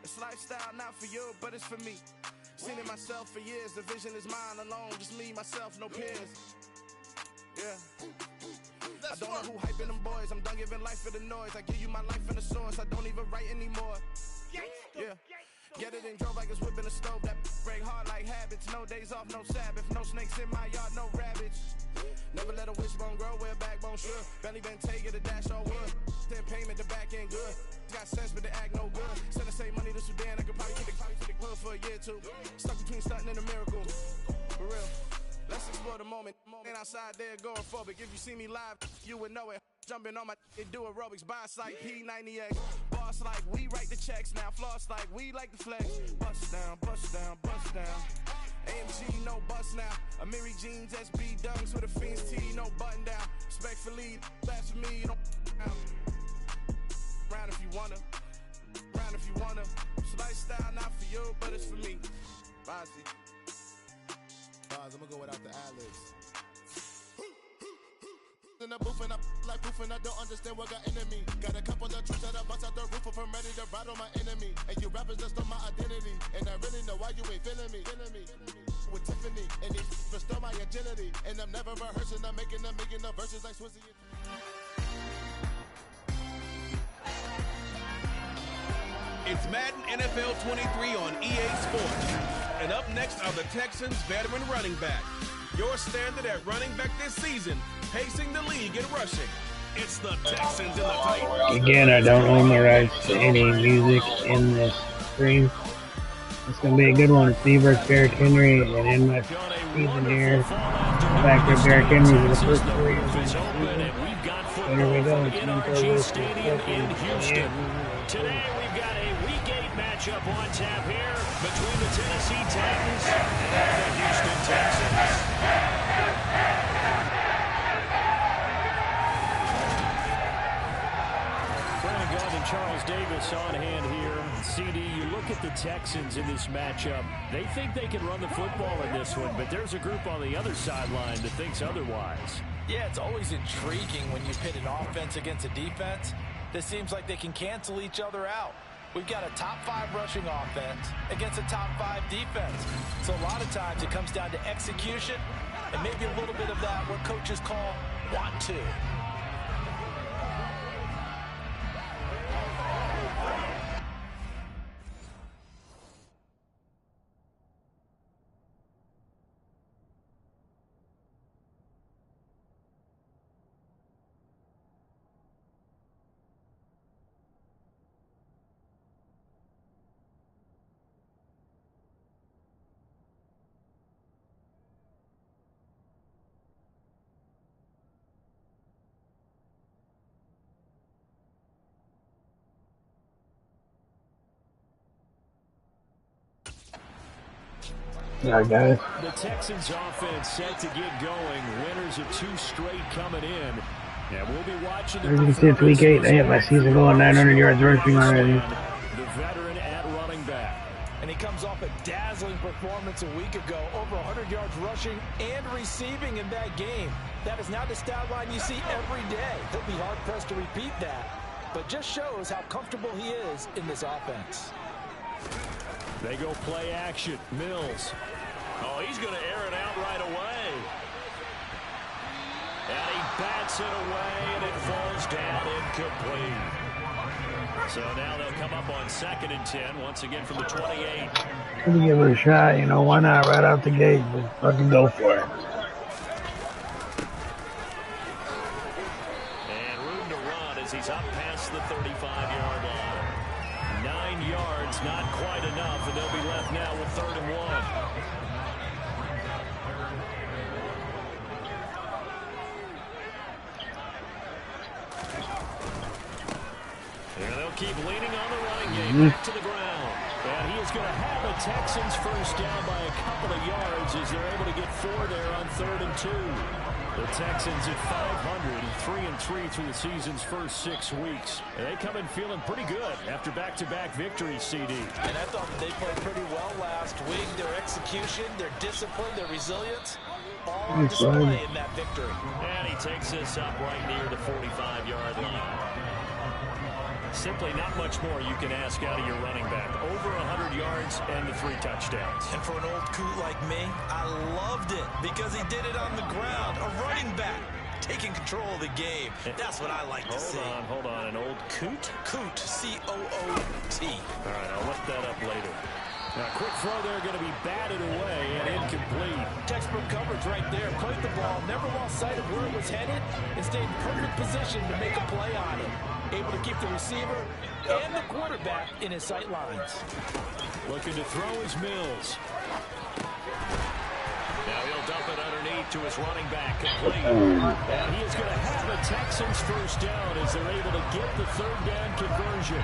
It's lifestyle not for you, but it's for me. Seen it myself for years. The vision is mine alone. Just me, myself, no peers. Yeah. I don't know who hyping them boys. I'm done giving life for the noise. I give you my life in the source. I don't even write anymore. Yeah. Get it and drove like it's whipping a stove. That break hard like habits. No days off, no Sabbath. No snakes in my yard, no rabbits. Never let a wishbone grow where a backbone should. Belly been taking the dash on wood. 10 payment, the back end good. Got sense, but they act no good. Send the same money to Sudan. I could probably keep the hood for a year or two. Stuck between stunting and a miracle. For real. Let's explore the moment. Ain't outside there going phobic. If you see me live, you would know it. Jumping on my do aerobics, buy like P90X. Boss like we write the checks now. Floss like we like the flex. Bust down, bust down, bust down. AMG, no bust now. Amiri jeans, SB dunks with a Fiends tee, no button down. Respectfully, that's for me, you don't round if you wanna. Round if you wanna. It's lifestyle not for you, but it's for me. Bossy. I'm gonna go without the ad-libs. In the booth and I like proof and I don't understand what got enemy. Got a couple of troops that I bust out the roof of, I'm ready to ride on my enemy. And you rappers just on my identity. And I really know why you ain't feeling me. With Tiffany and they restore my agility. And I'm never rehearsing, I'm making the verses like Swizzy. It's Madden NFL 23 on EA Sports. And up next are the Texans veteran running back. Your standard at running back this season, pacing the league in rushing. It's the Texans in the Titans. Again, I don't own the rights to any music in this stream. It's going to be a good one. Steve versus Derrick Henry, and in my season here, back to Derrick Henry for the first 3 years. There we go. NRG Stadium in Houston. Today we've got a Week 8 matchup on tap here between the Tennessee Titans and the Houston Texans. Brandon Gove and Charles Davis on hand here. CD, you look at the Texans in this matchup. They think they can run the football in this one, but there's a group on the other sideline that thinks otherwise. Yeah, it's always intriguing when you pit an offense against a defense that seems like they can cancel each other out. We've got a top 5 rushing offense against a top 5 defense. So a lot of times it comes down to execution and maybe a little bit of that, what coaches call want to. Yeah, guys. The Texans offense set to get going. Winners of 2 straight coming in. And we'll be watching the As you can see, it's week 8. I hit my season goal at 900 yards rushing already. The veteran at running back. And he comes off a dazzling performance a week ago. Over 100 yards rushing and receiving in that game. That is now the stat line you see every day. He'll be hard-pressed to repeat that. But just shows how comfortable he is in this offense. They go play action. Mills. Oh, he's going to air it out right away. And he bats it away, and it falls down incomplete. So now they'll come up on 2nd and 10, once again from the 28. Let me give it a shot, you know, why not right out the gate? Just fucking go for it. And room to run as he's up past the 35-yard line. 9 yards, not quite enough, and they'll be left now with 3rd and 1. And they'll keep leaning on the running game back to the ground. And he is going to have the Texans first down by a couple of yards as they're able to get 4 there on 3rd and 2. The Texans at 500, 3-3 through the season's first 6 weeks. And they come in feeling pretty good after back-to-back victories, CD. And I thought they played pretty well last week. Their execution, their discipline, their resilience, all on display in that victory. And he takes this up right near the 45-yard line. Simply not much more you can ask out of your running back. Over 100 yards and the 3 touchdowns. And for an old coot like me, I loved it because he did it on the ground. A running back taking control of the game. That's what I like to see. Hold on. An old coot? Coot, C-O-O-T. All right, I'll look that up later. Now, quick throw there, going to be batted away and incomplete. Textbook coverage right there. Played the ball, never lost sight of where it was headed, and stayed in perfect position to make a play on it. Able to keep the receiver and the quarterback in his sight lines. Looking to throw is Mills. Now he'll dump it underneath to his running back, complete. And he is going to have a Texans first down as they're able to get the 3rd down conversion.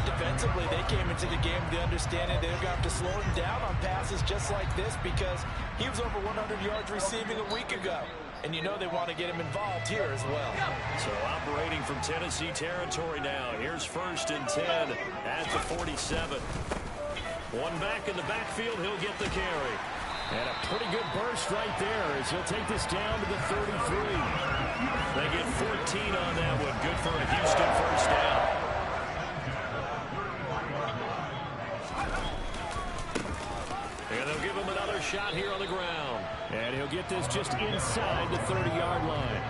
Defensively, they came into the game with the understanding they're going to have to slow him down on passes just like this because he was over 100 yards receiving a week ago. And you know they want to get him involved here as well. So operating from Tennessee territory now. Here's 1st and 10 at the 47. One back in the backfield, he'll get the carry. And a pretty good burst right there as he'll take this down to the 33. They get 14 on that one. Good for a Houston first down. And they'll give him another shot here on the ground. And he'll get this just inside the 30-yard line.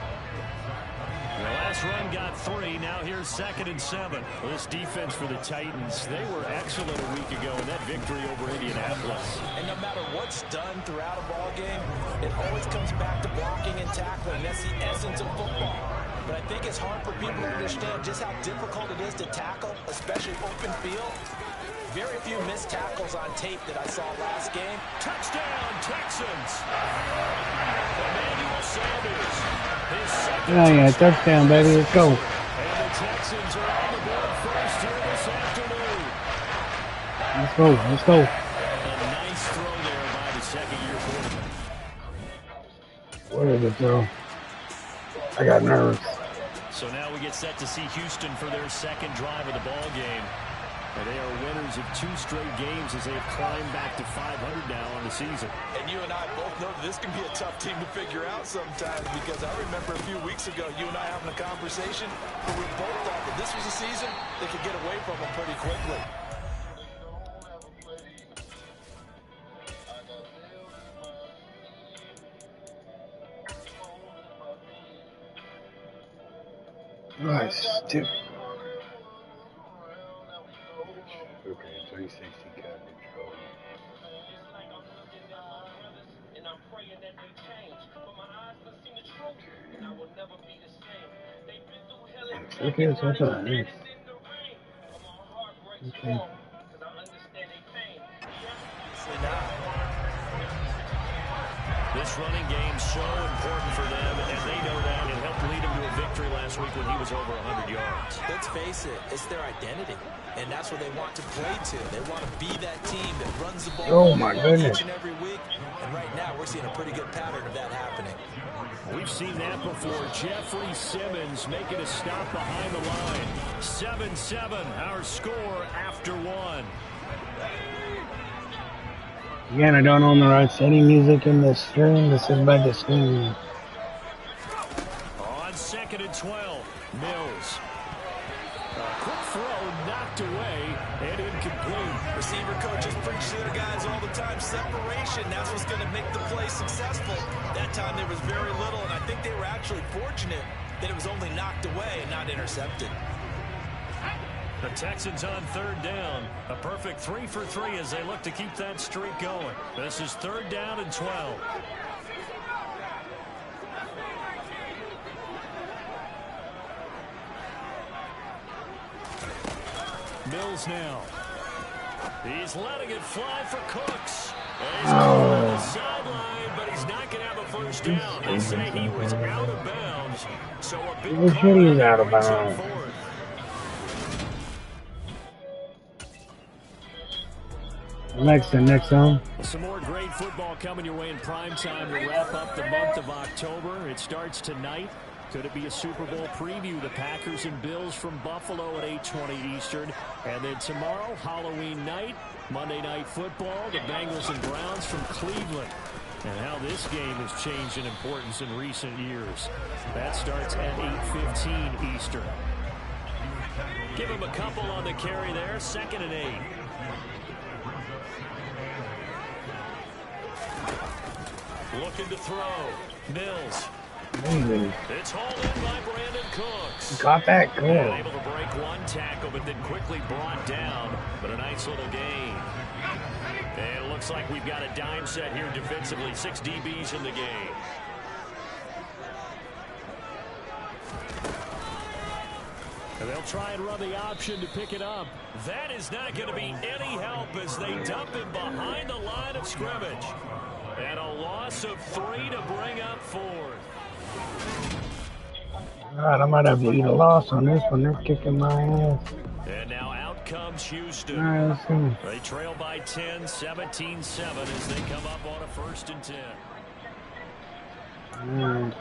The last run got 3. Now here's 2nd and 7. This defense for the Titans, they were excellent a week ago in that victory over Indianapolis. And no matter what's done throughout a ball game, it always comes back to blocking and tackling. That's the essence of football. But I think it's hard for people to understand just how difficult it is to tackle, especially open field. Very few missed tackles on tape that I saw last game. Touchdown, Texans! Emmanuel Sanders. Yeah, touchdown, baby. Let's go. And the Texans are on the board first here this afternoon. Let's go. Let's go. A nice throw there by the second-year quarterback. What is it, though? I got nerves. So now we get set to see Houston for their 2nd drive of the ball game. And they are winners of 2 straight games as they have climbed back to 500 now on the season. And you and I both know that this can be a tough team to figure out sometimes because I remember a few weeks ago you and I having a conversation where we both thought that this was a season they could get away from them pretty quickly. Nice. Dude. Okay, 360 coverage. Okay, it's also nice. Okay. This running game's so important for them, and they know that. It helped lead them to a victory last week when he was over 100 yards. Let's face it, it's their identity, and that's what they want to play to. They want to be that team that runs the ball each and every week, and right now we're seeing a pretty good pattern of that happening. We've seen that before. Jeffrey Simmons making a stop behind the line. 7-7, our score after one. Again, I don't own the rights to any music in this stream. This is by the stream. On 2nd and 12, Mills. A quick throw knocked away and incomplete. Receiver coaches preach to their guys all the time. Separation, that's what's going to make the play successful. That time there was very little, and I think they were actually fortunate that it was only knocked away and not intercepted. The Texans on 3rd down. A perfect 3 for 3 as they look to keep that streak going. This is 3rd down and 12. Mills now. He's letting it fly for Cooks. He's on the sideline, but he's not going to have a first down. They say he was out of bounds. So a big call he's out of bounds. Next on. Some more great football coming your way in prime time to wrap up the month of October. It starts tonight. Could it be a Super Bowl preview? The Packers and Bills from Buffalo at 8:20 Eastern. And then tomorrow, Halloween night, Monday Night Football, the Bengals and Browns from Cleveland. And how this game has changed in importance in recent years. That starts at 8:15 Eastern. Give him a couple on the carry there. 2nd and 8. Looking to throw. Mills. It's hauled in by Brandon Cooks. Got that goal. Able to break one tackle, but then quickly brought down. But a nice little gain. And it looks like we've got a dime set here defensively. 6 DBs in the game. And they'll try and run the option to pick it up. That is not going to be any help as they dump him behind the line of scrimmage. And a loss of 3 to bring up 4th. God, I might have to eat a loss on this one. They're kicking my ass. And now out comes Houston. All right, let's see. They trail by 10, 17-7 as they come up on a 1st and 10. All right.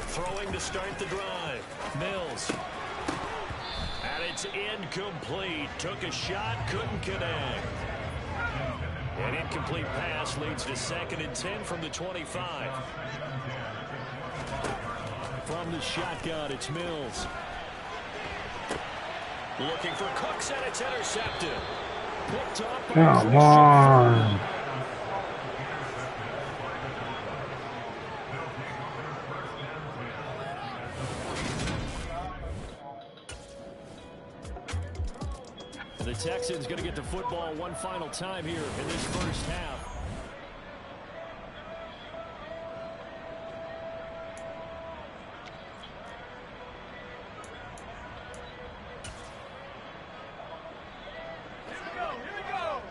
Throwing to start the drive. Mills. And it's incomplete. Took a shot, couldn't connect. An incomplete pass leads to 2nd and 10 from the 25. From the shotgun, it's Mills. Looking for Cooks, and it's intercepted. Picked up. Come on. The Texans going to get the football one final time here in this first half. Here we go.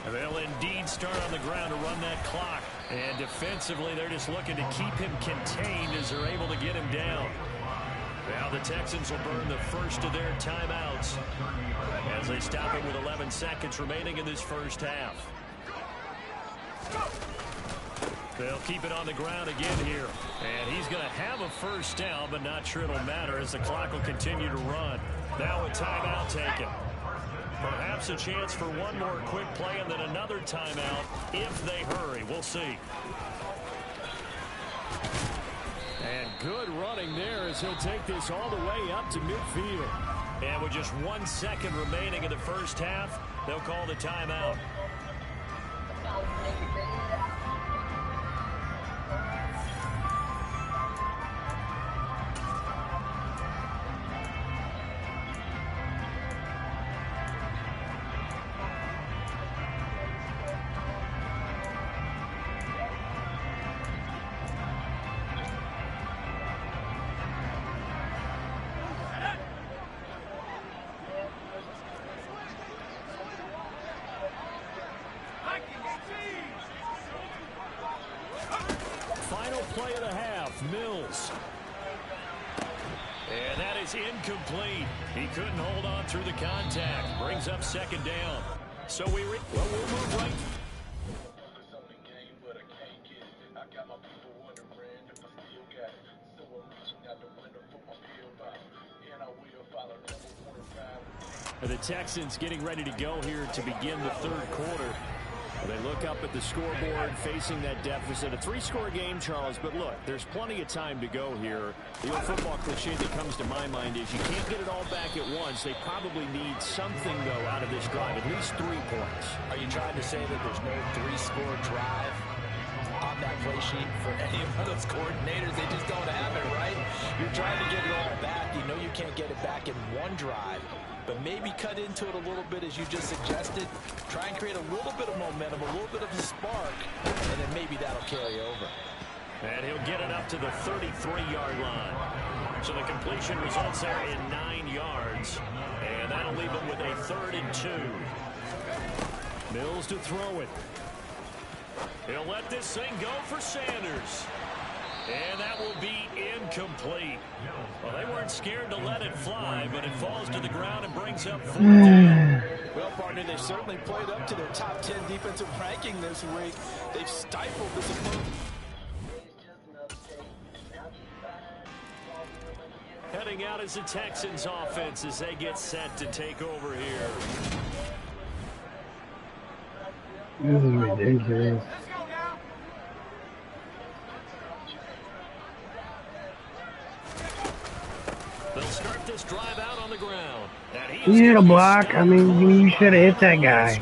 And they'll indeed start on the ground to run that clock. And defensively, they're just looking to keep him contained as they're able to get him down. Now the Texans will burn the first of their timeouts as they stop him with 11 seconds remaining in this first half. They'll keep it on the ground again here. And he's going to have a first down, but not sure it'll matter as the clock will continue to run. Now a timeout taken. Perhaps a chance for one more quick play and then another timeout if they hurry. We'll see. Good running there as he'll take this all the way up to midfield. And with just 1 second remaining in the first half, they'll call the timeout. Final play of the half, Mills. And that is incomplete. He couldn't hold on through the contact. Brings up second down. So we'll move right. The Texans getting ready to go here to begin the third quarter. They look up at the scoreboard, facing that deficit. A 3-score game, Charles, but look, there's plenty of time to go here. The old football cliche that comes to my mind is you can't get it all back at once. They probably need something, though, out of this drive, at least 3 points. Are you trying to say that there's no 3-score drive on that play sheet for any of those coordinators? They just don't have it, right? You're trying to get it all back. You know you can't get it back in one drive. But maybe cut into it a little bit, as you just suggested. Try and create a little bit of momentum, a little bit of a spark, and then maybe that'll carry over. And he'll get it up to the 33-yard line. So the completion results there in 9 yards. And that'll leave him with a 3rd and 2. Mills to throw it. He'll let this thing go for Sanders. And that will be incomplete. Well, they weren't scared to let it fly, but it falls to the ground and brings up 4th down. Well, partner, they've certainly played up to their top 10 defensive ranking this week. They've stifled this opponent. Heading out as the Texans offense as they get set to take over here. This is ridiculous. They'll start this drive out on the ground. He hit a block. I mean, you should have hit that guy.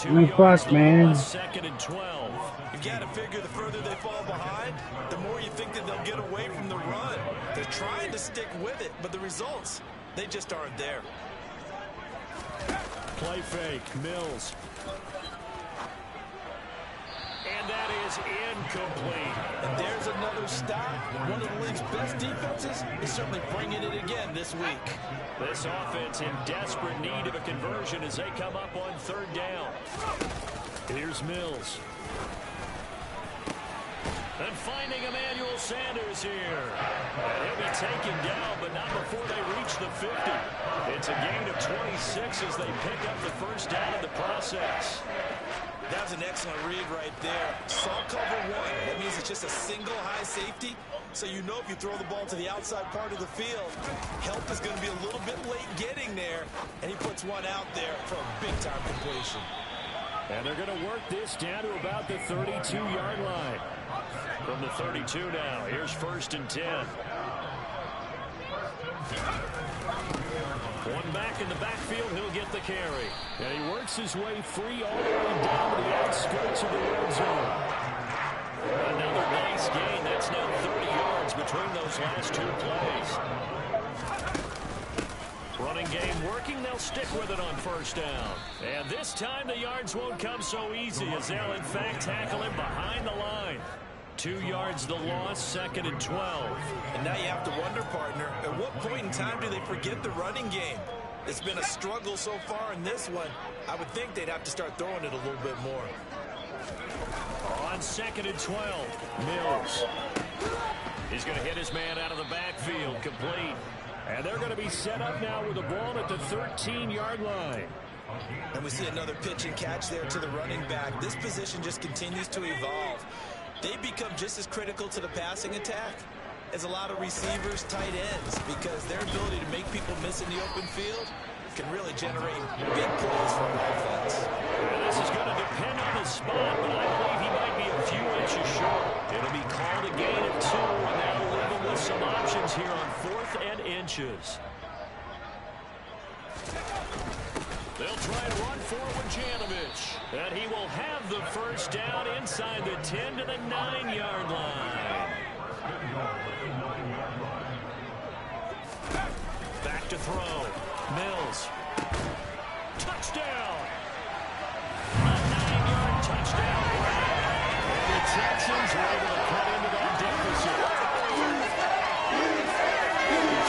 I mean, fuck, man. 2nd and 12. You got to figure the further they fall behind, the more you think that they'll get away from the run. They're trying to stick with it, but the results, they just aren't there. Play fake, Mills. And that is incomplete. And there's another stop. One of the league's best defenses is certainly bringing it again this week. This offense in desperate need of a conversion as they come up on 3rd down. Here's Mills. And finding Emmanuel Sanders here. And he'll be taken down, but not before they reach the 50. It's a gain of 26 as they pick up the 1st down in the process. That was an excellent read right there. Saw cover 1. That means it's just a single high safety. So you know if you throw the ball to the outside part of the field, help is going to be a little bit late getting there. And he puts one out there for a big-time completion. And they're going to work this down to about the 32-yard line. From the 32 now, here's 1st and 10. One back in the backfield, he'll get the carry. And he works his way free all the way down to the outskirts of the red zone. Another nice gain. That's now 30 yards between those last 2 plays. Running game working. They'll stick with it on 1st down. And this time the yards won't come so easy as they'll in fact tackle him behind the line. 2 yards the loss, 2nd and 12. And now you have to wonder, partner, at what point in time do they forget the running game? It's been a struggle so far in this one. I would think they'd have to start throwing it a little bit more. On 2nd and 12, Mills. He's going to hit his man out of the backfield, complete. And they're going to be set up now with the ball at the 13-yard line. And we see another pitch and catch there to the running back. This position just continues to evolve. They become just as critical to the passing attack as a lot of receivers, tight ends, because their ability to make people miss in the open field can really generate big plays for an offense. And this is going to depend on the spot, but I believe he might be a few inches short. It'll be called a gain of 2, and that'll some options here on 4th and inches. They'll try and run forward with Janovich. And he will have the first down inside the 10 to the 9-yard line. Back to throw. Mills. Touchdown. A 9-yard touchdown. The Texans are able to cut into that deficit.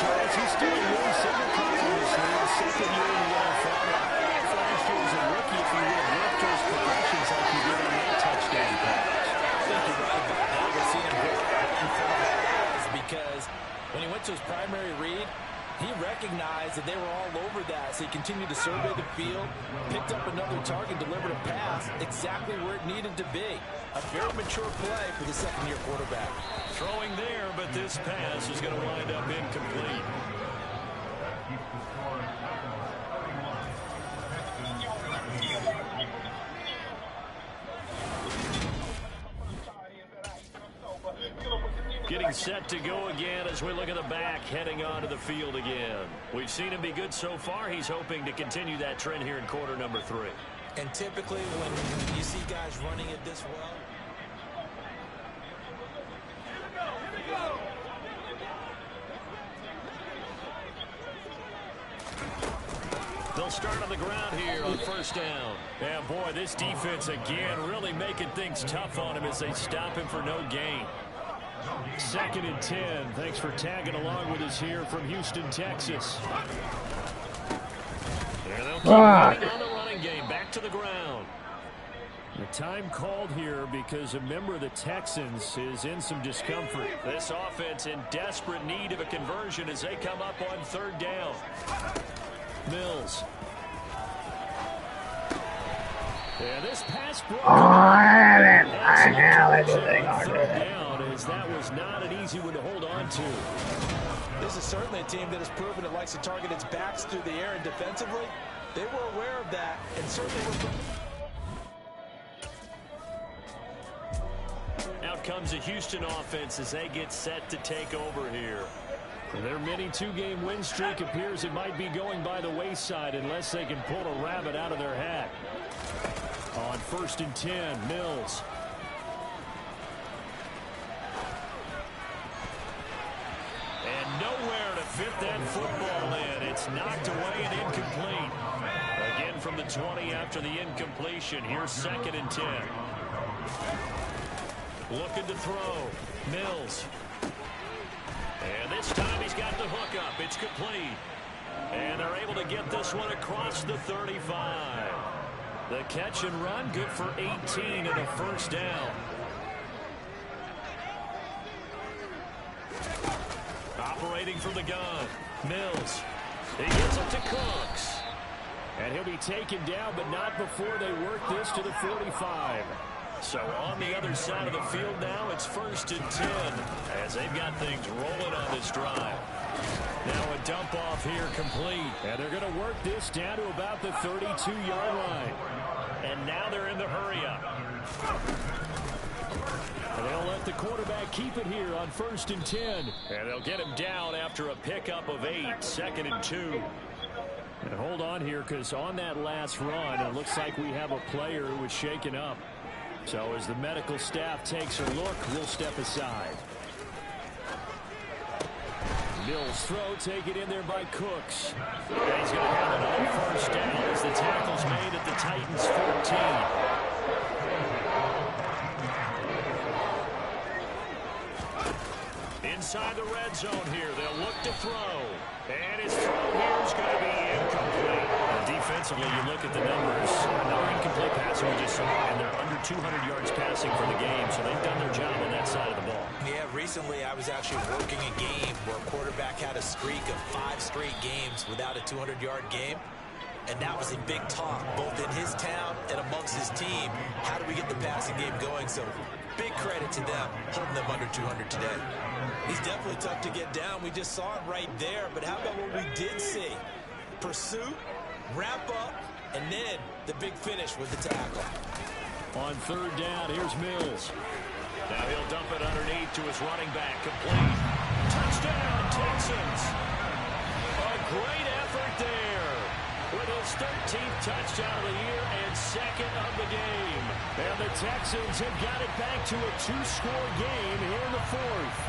Charles, he's still a young single coach in this league. Second year in the NFL. Last year as a rookie, if he would have worked those progressions like he did on that touchdown pass. I think you're right about that. We're seeing him work in front of our eyes because when he went to his primary read, he recognized that they were all over that, so he continued to survey the field, picked up another target, delivered a pass exactly where it needed to be. A very mature play for the second-year quarterback. Throwing there, but this pass is going to wind up incomplete. Getting set to go again as we look at the back heading onto the field again. We've seen him be good so far. He's hoping to continue that trend here in quarter number 3. And typically when you see guys running it this well, they'll start on the ground here on first down. And boy, this defense again really making things tough on him as they stop him for no gain. 2nd and 10. Thanks for tagging along with us here from Houston, Texas. And they'll keep running on the running game. Back to the ground. The time called here because a member of the Texans is in some discomfort. This offense in desperate need of a conversion as they come up on 3rd down. Mills. Yeah, this pass broke. As that was not an easy one to hold on to. This is certainly a team that has proven it likes to target its backs through the air, and defensively, they were aware of that, and certainly were. Out comes the Houston offense as they get set to take over here. Their mini 2-game win streak appears it might be going by the wayside unless they can pull a rabbit out of their hat. On 1st and 10, Mills. And nowhere to fit that football in. It's knocked away and incomplete. Again from the 20 after the incompletion. Here's 2nd and 10. Looking to throw. Mills. And this time he's got the hook up. It's complete. And they're able to get this one across the 35. The catch and run, good for 18 and a first down. Operating from the gun. Mills. He gets it to Cooks. And he'll be taken down, but not before they work this to the 45. So on the other side of the field now, it's 1st and 10 as they've got things rolling on this drive. Now a dump off here complete. And they're going to work this down to about the 32-yard line. And now they're in the hurry-up. And they'll let the quarterback keep it here on 1st and 10. And they'll get him down after a pickup of 8, 2nd and 2. And hold on here because on that last run, it looks like we have a player who was shaken up. So as the medical staff takes a look, we'll step aside. Mills throw taken in there by Cooks. And he's going to have another first down as the tackle's made at the Titans' 14. Inside the red zone here, they'll look to throw. And his throw here is going to be incomplete. Defensively, you look at the numbers. Another incomplete pass we just saw, and they're under 200 yards passing for the game, so they've done their job on that side of the ball. Yeah, recently I was actually working a game where a quarterback had a streak of 5 straight games without a 200-yard game. And that was a big talk, both in his town and amongst his team. How do we get the passing game going? So big credit to them, holding them under 200 today. He's definitely tough to get down. We just saw it right there. But how about what we did see? Pursuit, wrap up, and then the big finish with the tackle. On 3rd down, here's Mills. Now he'll dump it underneath to his running back, complete. Touchdown, Texans. A great effort there with his 13th touchdown of the year and second of the game. And the Texans have got it back to a 2-score game here in the fourth.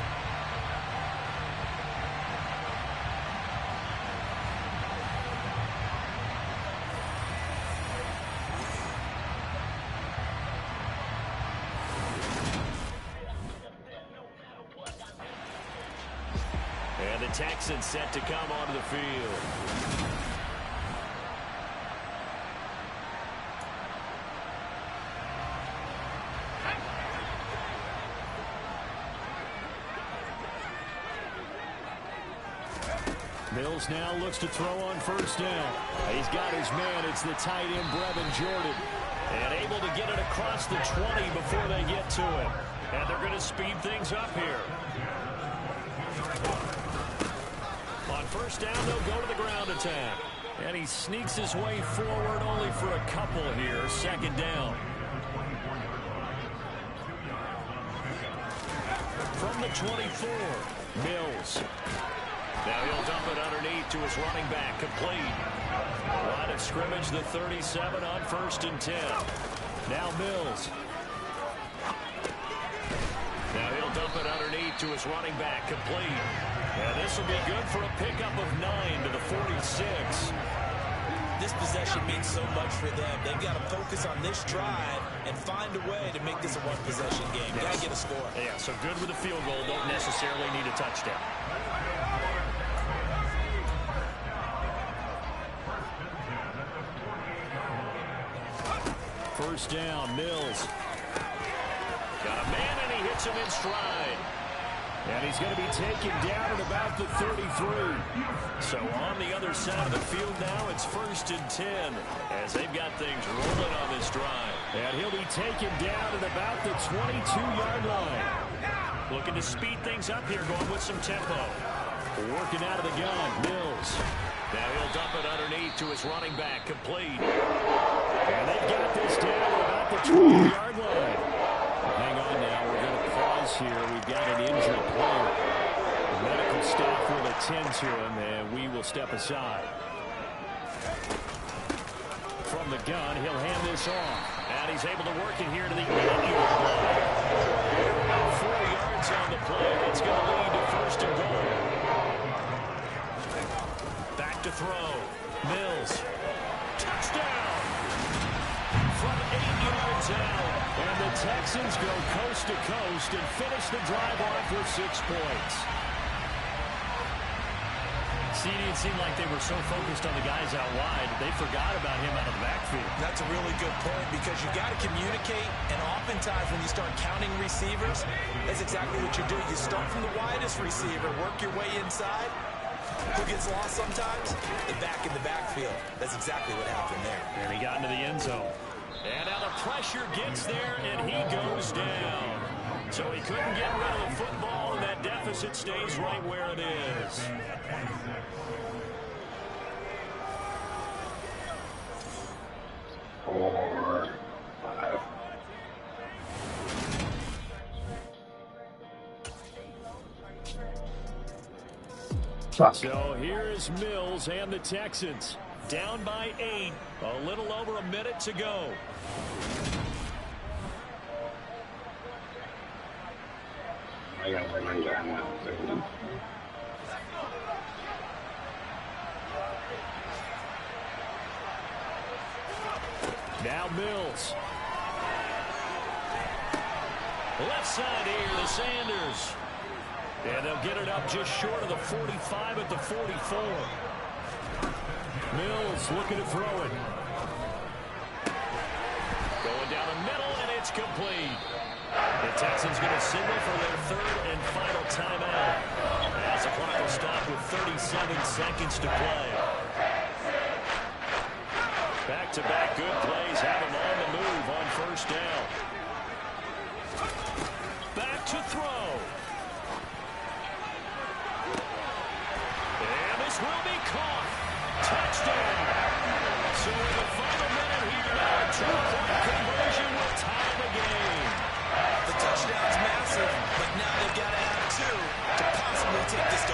And the Texans set to come onto the field. Mills now looks to throw on first down. He's got his man. It's the tight end, Brevin Jordan. And able to get it across the 20 before they get to him. And they're going to speed things up here. On first down, they'll go to the ground attack. And he sneaks his way forward only for a couple here. Second down. From the 24, Mills. Now he'll dump it underneath to his running back, complete. Line of scrimmage, the 37 on first and 10. Now Mills. Now he'll dump it underneath to his running back, complete. And this will be good for a pickup of 9 to the 46. This possession means so much for them. They've got to focus on this drive and find a way to make this a one-possession game. Got to get a score. Yeah, so good with a field goal. Don't necessarily need a touchdown. First down, Mills. Got a man, and he hits him in stride. And he's going to be taken down at about the 33. So on the other side of the field now, it's first and 10 as they've got things rolling on this drive. And he'll be taken down at about the 22-yard line. Looking to speed things up here, going with some tempo. Working out of the gun, Mills. Now he'll dump it underneath to his running back, complete. And they've got this down at about the 20-yard line. Hang on now, we're going to pause here. We've got an injured player. The medical staff will attend to him, and we will step aside. From the gun, he'll hand this off. And he's able to work it here to the 8-yard line. 4 yards on the play. It's going to lead to first and goal. Back to throw. Mills. Touchdown! From 8 yards out. And the Texans go coast to coast and finish the drive off with 6 points. See, it seemed like they were so focused on the guys out wide, they forgot about him out of the backfield. That's a really good point because you got to communicate, and oftentimes when you start counting receivers, that's exactly what you do. You start from the widest receiver, work your way inside. Who gets lost sometimes? The back in the backfield. That's exactly what happened there. And he got into the end zone. And now the pressure gets there, and he goes down. So he couldn't get rid of the football, and that deficit stays right where it is. So here's Mills and the Texans. Down by 8. A little over a minute to go. I got my mind down now. Now Mills. Left side here, the Sanders. And they'll get it up just short of the 45 at the 44. Mills looking to throw it. Going down the middle, and it's complete. The Texans going to signal for their third and final timeout. As the clock will stop with 37 seconds to play. Back-to-back good plays have him on the move on first down. Back to throw. And this will be caught. Touchdown. So in the final minute here now, a 2-point conversion will tie the game. The touchdown's massive, but now they've got to have 2 to possibly take this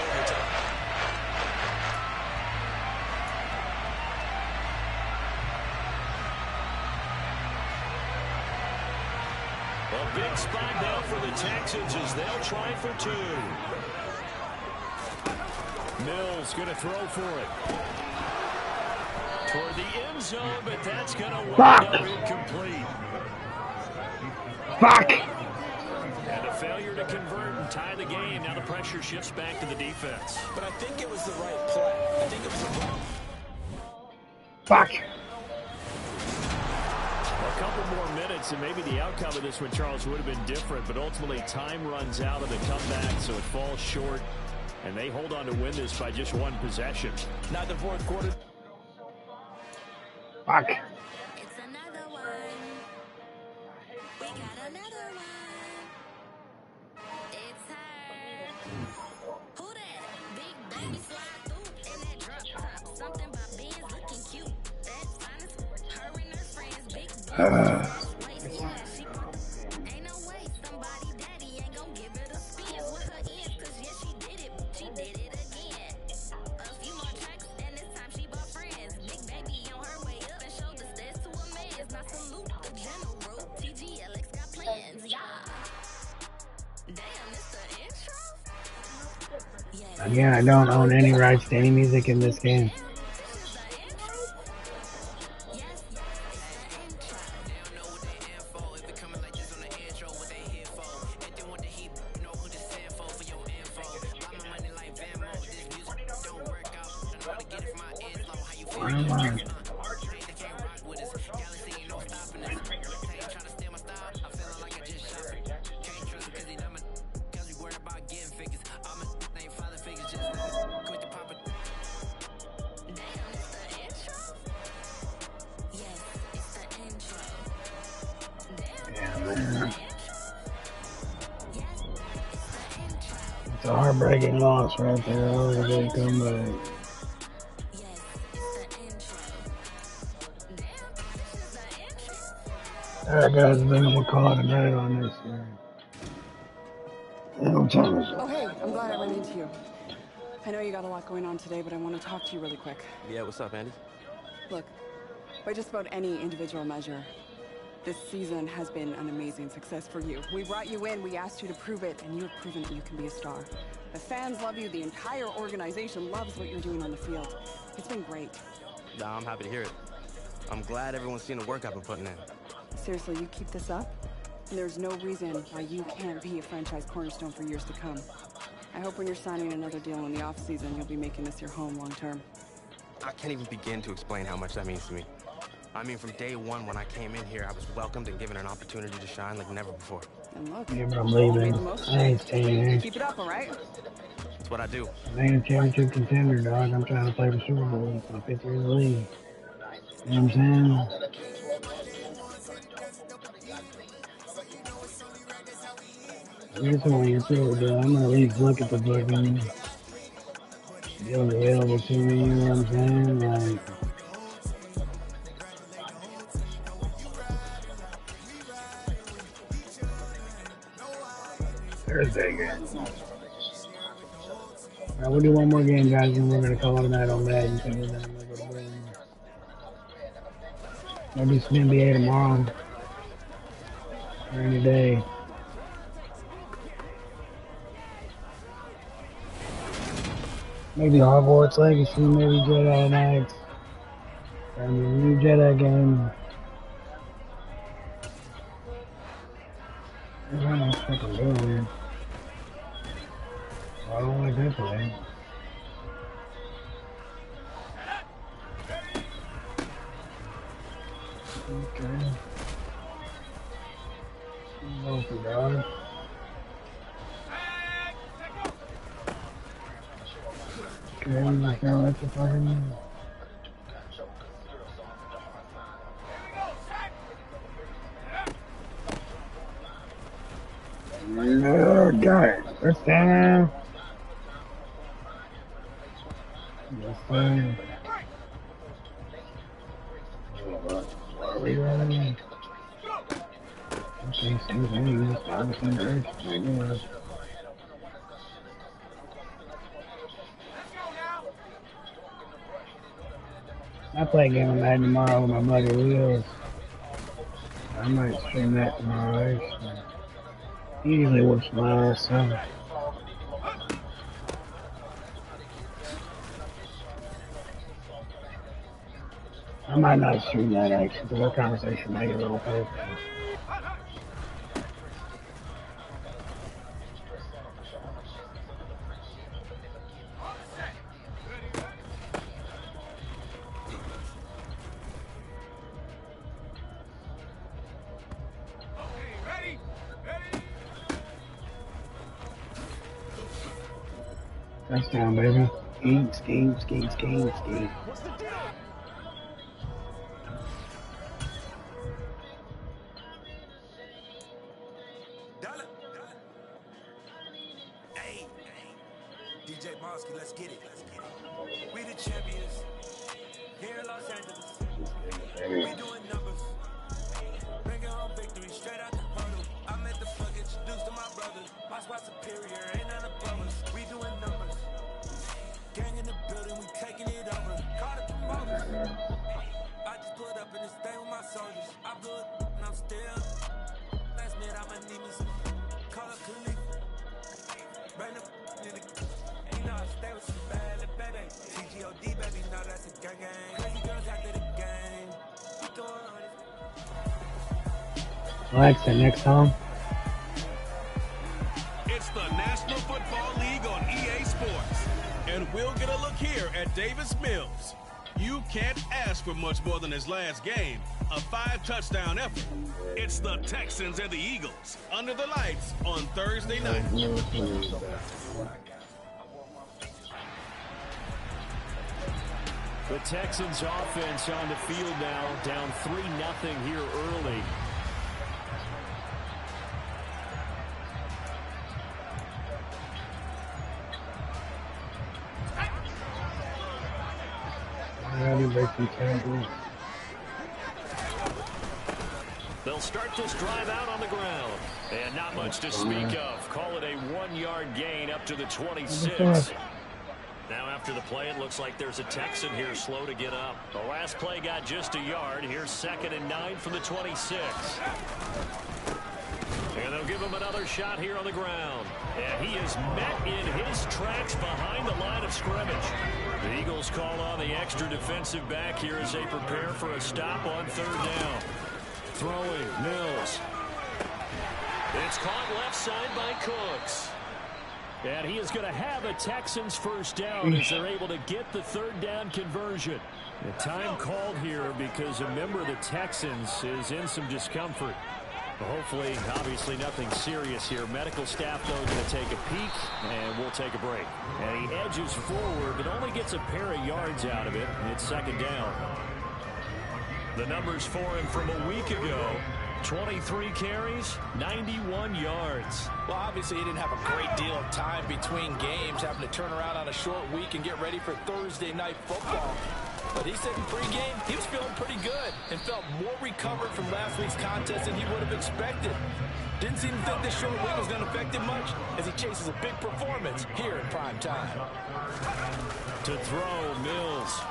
A big spot now for the Texans as they'll try for 2. Mills going to throw for it. Toward the end zone, but that's going to wind up incomplete. Fuck! And a failure to convert and tie the game. Now the pressure shifts back to the defense. But I think it was the right play. I think it was the right. Fuck! A couple more minutes, and maybe the outcome of this one, Charles, would have been different. But ultimately, time runs out of the comeback, so it falls short. And they hold on to win this by just 1 possession. Now the fourth quarter. Fuck. It's another one. We got another one. It's her. Who that? Big baby slide through in that drop top. Something about Ben's looking cute. That's honest. Her and her friends, big ain't no way somebody daddy ain't gonna give it a spin with her ends, cause yeah, she did it again. A few more tracks and this time she bought friends. Big baby on her way up and showed the stats to a man's. Now salute the general. TGLX got plans, yeah. Damn, it's the intro. Again, I don't own any rights to any music in this game. It's a heartbreaking loss right there. Oh, they didn't come back. Alright guys, I think I'm gonna call it a night on this here. Oh hey, I'm glad I ran into you. I know you got a lot going on today, but I want to talk to you really quick. Yeah, what's up, Andy? Look, by just about any individual measure, this season has been an amazing success for you. We brought you in, we asked you to prove it, and you have proven that you can be a star. The fans love you, the entire organization loves what you're doing on the field. It's been great. Nah, I'm happy to hear it. I'm glad everyone's seen the work I've been putting in. Seriously, you keep this up, and there's no reason why you can't be a franchise cornerstone for years to come. I hope when you're signing another deal in the off-season, you'll be making this your home long-term. I can't even begin to explain how much that means to me. I mean, from day one when I came in here, I was welcomed and given an opportunity to shine like never before. And look, yeah, but I'm leaving. I ain't staying here. Keep it up, all right? That's what I do. I ain't a championship contender, dog. I'm trying to play the Super Bowl. I'm 5th year in the league. You know what I'm saying? Here's the one you're through, dude. I'm gonna at least look at the fucking deal available to me, you know what I'm saying? Like, Thursday game. Alright, we'll do one more game, guys, and we're gonna call it a night on Madden. So we're gonna go to bed. Maybe some NBA tomorrow. Or any day. Maybe Hogwarts Legacy, maybe Jedi Knights. I mean, new Jedi game. What am I fucking doing? I don't like that play. Okay. Go for God. Okay, I'm just gonna let the fucking... No, got it. First down. Yes, sir. Are we running? Okay, same thing. Obviously, right? I guess. I play a game of Madden tomorrow with my buddy Wheels. I might stream that tomorrow, actually. He usually whoops my ass, so. I might not stream that actually, because our conversation might get a little painful. Touchdown, baby. Scheme. What's the deal? Hey, DJ Mosky, let's get it. We the champions here in Los Angeles. We doing numbers. Bringing home victory straight out the huddle. I met the plug, introduced to my brother. My spot superior, ain't none above us. We doing numbers. Gang in the building, we taking it over. Caught it promoters. I just put up in this thing with my soldiers. I'm good, and I'm still. Last minute, I'ma need me some. Call up Khalif. Random in the. And you know I stay with some bad little baby. TGOD, baby, know that's a gang gang. Crazy girls after the game. We going Alexa, next song. It's the National Football League on EA Sports. And we'll get a look here at Davis Mills. You can't ask for much more than his last game, a 5-touchdown effort. It's the Texans and the Eagles under the lights on Thursday night. The Texans offense on the field now, down 3-0 here early. They'll start this drive out on the ground. And not much to speak of. Call it a 1-yard gain up to the 26. Now after the play, it looks like there's a Texan here slow to get up. The last play got just a yard. Here's 2nd and 9 from the 26. And they'll give him another shot here on the ground. And he is met in his tracks behind the line of scrimmage. The Eagles call on the extra defensive back here as they prepare for a stop on 3rd down. Throwing, Mills. It's caught left side by Cooks. And he is going to have a Texans first down as they're able to get the 3rd down conversion. The time called here because a member of the Texans is in some discomfort. Well, hopefully, obviously nothing serious here. Medical staff, though, going to take a peek, and we'll take a break. And he edges forward, but only gets a pair of yards out of it. And it's 2nd down. The numbers for him from a week ago. 23 carries, 91 yards. Well, obviously, he didn't have a great deal of time between games, having to turn around on a short week and get ready for Thursday night football. But he said in pregame, he was feeling pretty good and felt more recovered from last week's contest than he would have expected. Didn't seem to think this short week was going to affect him much as he chases a big performance here in prime time. To throw, Mills.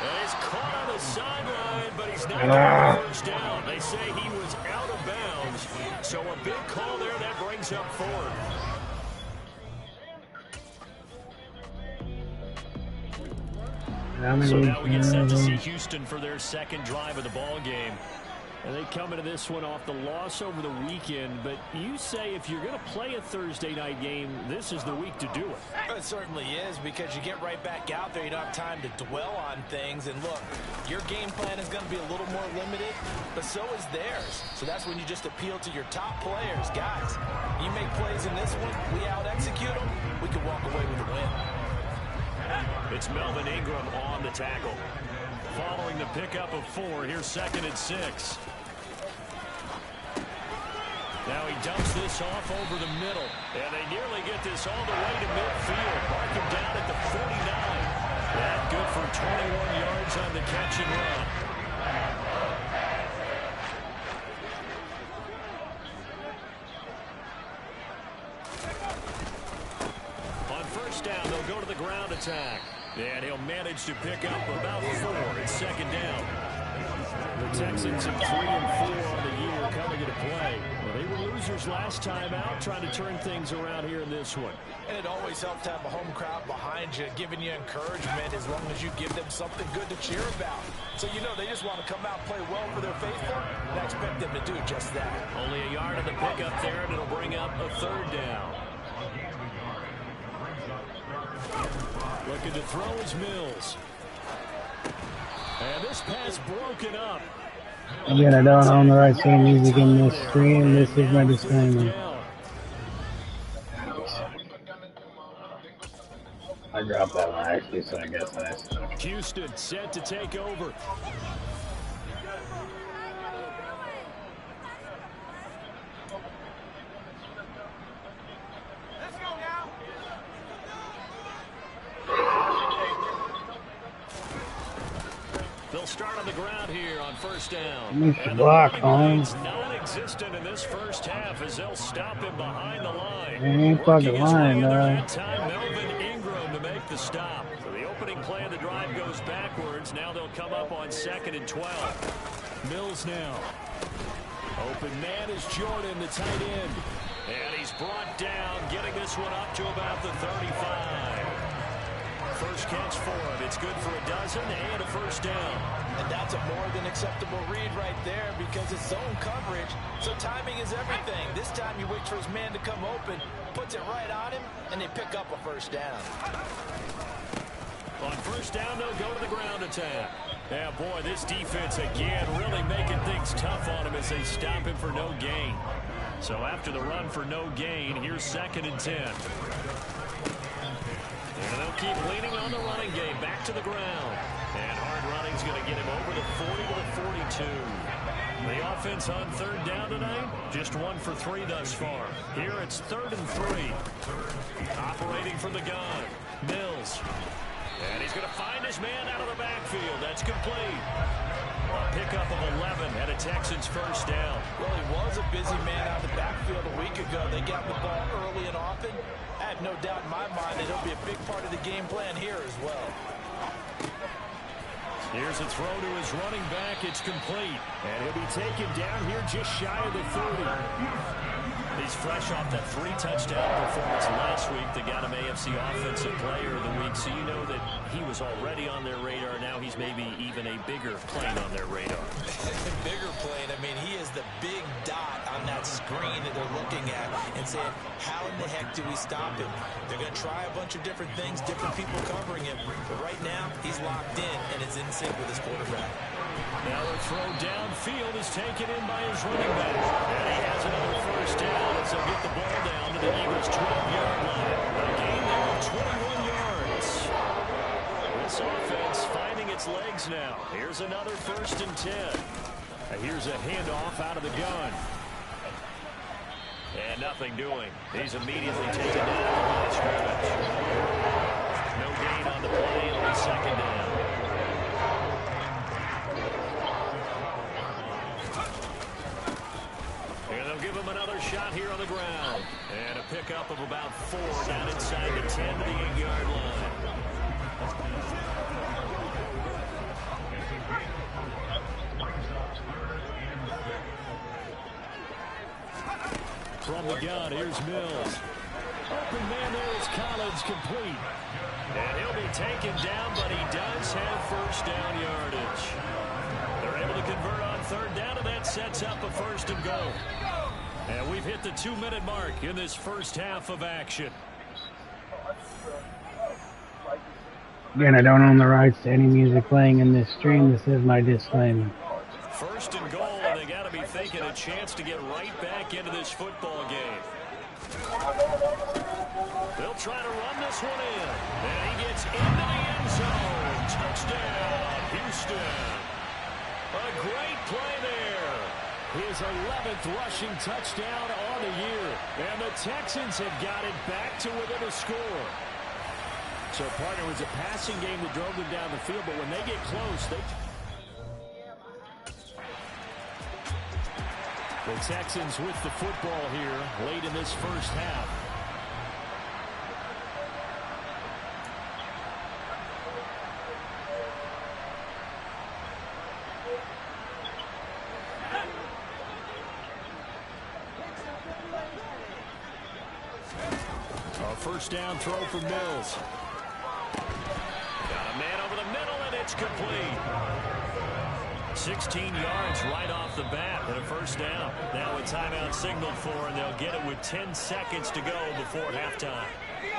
And he's caught on the sideline, but he's not going to first down. They say he was out of bounds. So a big call there that brings up 4th. So now we get set to see Houston for their 2nd drive of the ball game. And they come into this one off the loss over the weekend. But you say if you're going to play a Thursday night game, this is the week to do it. It certainly is, because you get right back out there. You don't have time to dwell on things. And look, your game plan is going to be a little more limited, but so is theirs. So that's when you just appeal to your top players. Guys, you make plays in this one, we out-execute them, we can walk away with a win. It's Melvin Ingram on the tackle. Following the pickup of 4, here's 2nd and 6. Now he dumps this off over the middle. And they nearly get this all the way to midfield. Mark him down at the 49. That good for 21 yards on the catch and run. On first down, they'll go to the ground attack. And he'll manage to pick up about 4. It's 2nd down. The Texans at 3-4 on the year coming into play. Well, they were losers last time out, trying to turn things around here in this one. And it always helps to have a home crowd behind you, giving you encouragement as long as you give them something good to cheer about. So you know they just want to come out and play well for their faithful, and I expect them to do just that. Only a yard of the pickup there, and it'll bring up a third down. Looking to throw is Mills. And this pass broken up. Again, I don't own the right to any music in this stream. This is my disclaimer. I dropped that one actually, so I guess I suck. Houston set to take over. They'll start on the ground here on first down. You should block, Holmes. Non-existent in this first half as they'll stop him behind the line. It ain't fucking lying, dog. Melvin Ingram to make the stop. So the opening play of the drive goes backwards. Now they'll come up on 2nd and 12. Mills now. Open man is Jordan, the tight end. And he's brought down, getting this one up to about the 35. First catch for him. It's good for a dozen and a first down. And that's a more than acceptable read right there because it's zone coverage, so timing is everything. This time he waits for his man to come open, puts it right on him, and they pick up a first down. On first down, they'll go to the ground attack. Yeah, boy, this defense again really making things tough on him as they stop him for no gain. So after the run for no gain, here's 2nd and 10. And they'll keep leaning on the running game. Back to the ground. And hard running's going to get him over the 40 to the 42. The offense on third down tonight, just 1 for 3 thus far. Here it's 3rd and 3. Operating from the gun. Mills. And he's going to find his man out of the backfield. That's complete. A pickup of 11 and a Texans first down. Well, he was a busy man out of the backfield a week ago. They got the ball early and often. I have no doubt in my mind that he'll be a big part of the game plan here as well. Here's a throw to his running back. It's complete. And he'll be taken down here just shy of the 30. He's fresh off that 3-touchdown performance last week that got him AFC Offensive Player of the Week. So you know that he was already on their radar. Now he's maybe even a bigger plane on their radar. Bigger plane. I mean, he is the big dot on that screen that they're looking at and saying, how in the heck do we stop him? They're going to try a bunch of different things, different people covering him. But right now, he's locked in and is in sync with his quarterback. Now the throw downfield is taken in by his running back. And he has another first down as they'll get the ball down to the Eagles' 12-yard line. A gain there of 21 yards. This offense finding its legs now. Here's another 1st and 10. Here's a handoff out of the gun. And nothing doing. He's immediately taken down at the line of scrimmage. No gain on the play, only 2nd down. And they'll give him another shot here on the ground. And a pickup of about 4 down inside the 10 to the 8-yard line. From the gun, here's Mills. Open man there is Collins, complete. And he'll be taken down, but he does have first down yardage. They're able to convert on third down, and that sets up a 1st and goal. And we've hit the 2-minute mark in this first half of action. Again, I don't own the rights to any music playing in this stream. This is my disclaimer. 1st and goal, and they got to be thinking a chance to get right back into this football game. They'll try to run this one in. And he gets into the end zone. Touchdown, Houston. A great play there. His 11th rushing touchdown on the year. And the Texans have got it back to within a score. So, partner, it was a passing game that drove them down the field, but when they get close, the Texans with the football here late in this first half. first down throw for Mills. Got a man over the middle, and it's complete. 16 yards right off the bat and a first down. Now a timeout signaled for, and they'll get it with 10 seconds to go before halftime.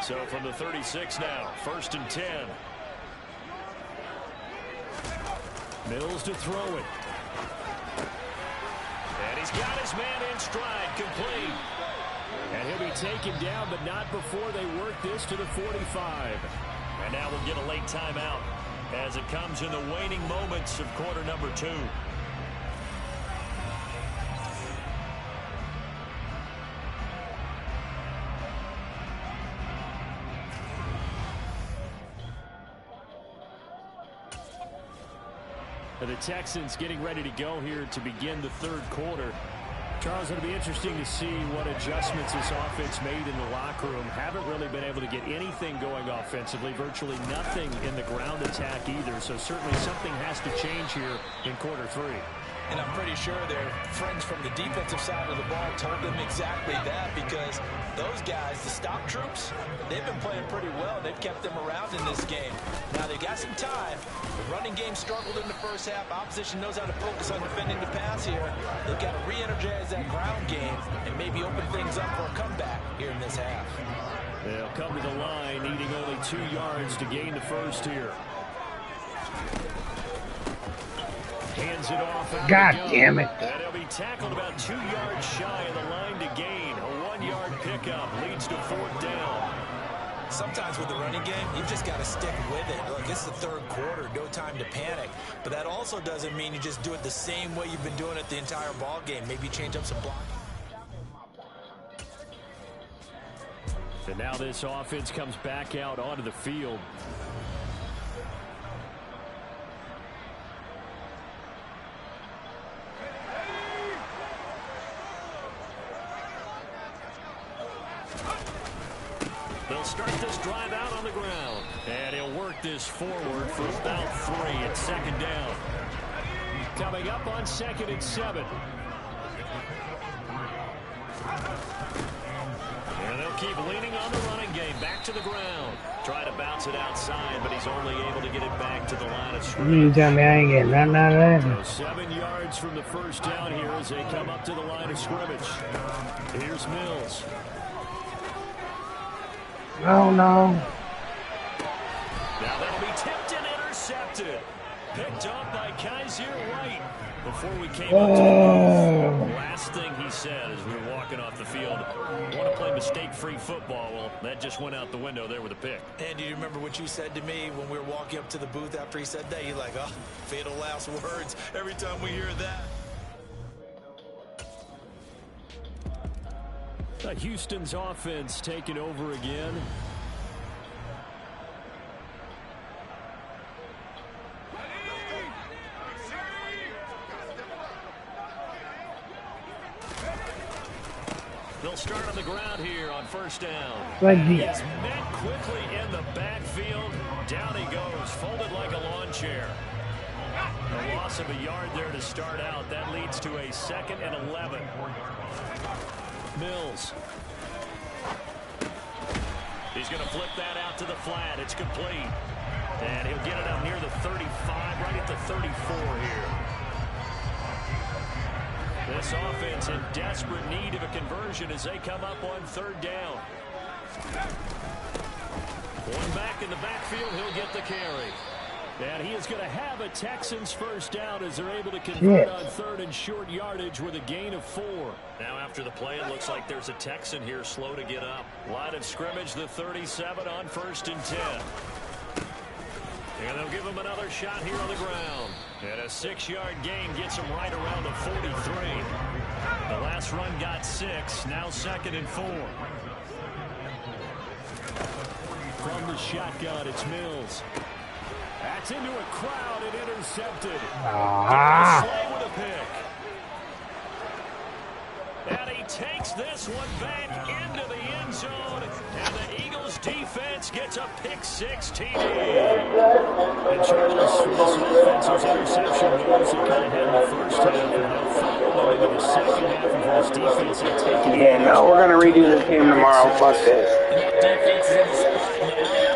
So from the 36 now, 1st and 10. Mills to throw it. And he's got his man in stride, complete. And he'll be taken down, but not before they work this to the 45. And now we'll get a late timeout as it comes in the waning moments of quarter number 2. The Texans getting ready to go here to begin the 3rd quarter. Charles, it'll be interesting to see what adjustments this offense made in the locker room. Haven't really been able to get anything going offensively, virtually nothing in the ground attack either. So certainly something has to change here in quarter 3. And I'm pretty sure their friends from the defensive side of the ball told them exactly that, because those guys, the stop troops, they've been playing pretty well. They've kept them around in this game. Now they got some time. The running game struggled in the first half. Opposition knows how to focus on defending the pass here. They've got to re-energize that ground game and maybe open things up for a comeback here in this half. They'll come to the line, needing only 2 yards to gain the first here. Hands it off. God damn it. And he'll be tackled about 2 yards shy of the line to gain. A 1-yard pickup leads to 4th down. Sometimes with the running game, you've just got to stick with it. Look, it's the 3rd quarter, no time to panic. But that also doesn't mean you just do it the same way you've been doing it the entire ball game. Maybe change up some blocking. And now this offense comes back out onto the field. They'll start this drive out on the ground. And he'll work this forward for about 3 at 2nd down. Coming up on 2nd and 7. And they'll keep leaning on the running game. Back to the ground. Try to bounce it outside, but he's only able to get it back to the line of scrimmage. You tell me I ain't getting nothing out of that. So 7 yards from the first down here as they come up to the line of scrimmage. Here's Mills. Oh, no. Now that'll be tipped and intercepted. Picked up by Kaiser White before we came up to the last thing he said as we were walking off the field. Want to play mistake-free football. Well, that just went out the window there with a pick. And do you remember what you said to me when we were walking up to the booth after he said that? You're like, oh, fatal last words every time we hear that. Houston's offense taking over again. They'll start on the ground here on first down. He's met quickly in the backfield. Down he goes, folded like a lawn chair. A loss of a yard there to start out. That leads to a 2nd and 11. Mills. He's going to flip that out to the flat. It's complete. And he'll get it up near the 35, right at the 34 here. This offense in desperate need of a conversion as they come up on 3rd down. One back in the backfield, he'll get the carry. And he is going to have a Texans first down as they're able to convert on 3rd and short yardage with a gain of 4. Now after the play, it looks like there's a Texan here slow to get up. Line of scrimmage, the 37 on 1st and 10. And they'll give him another shot here on the ground. And a 6-yard gain gets him right around the 43. The last run got 6, now 2nd and 4. From the shotgun, it's Mills. That's into a crowd and intercepted. Slay with a pick. And he takes this one back into the end zone. And the Eagles defense gets a pick 6 TD. And Charles, for this offense, those interception moves that kind of had in the first half and now followed into the second half of This defense had taken. Yeah, no, we're gonna redo this game tomorrow. Fuck this. And that defense is in the spot now.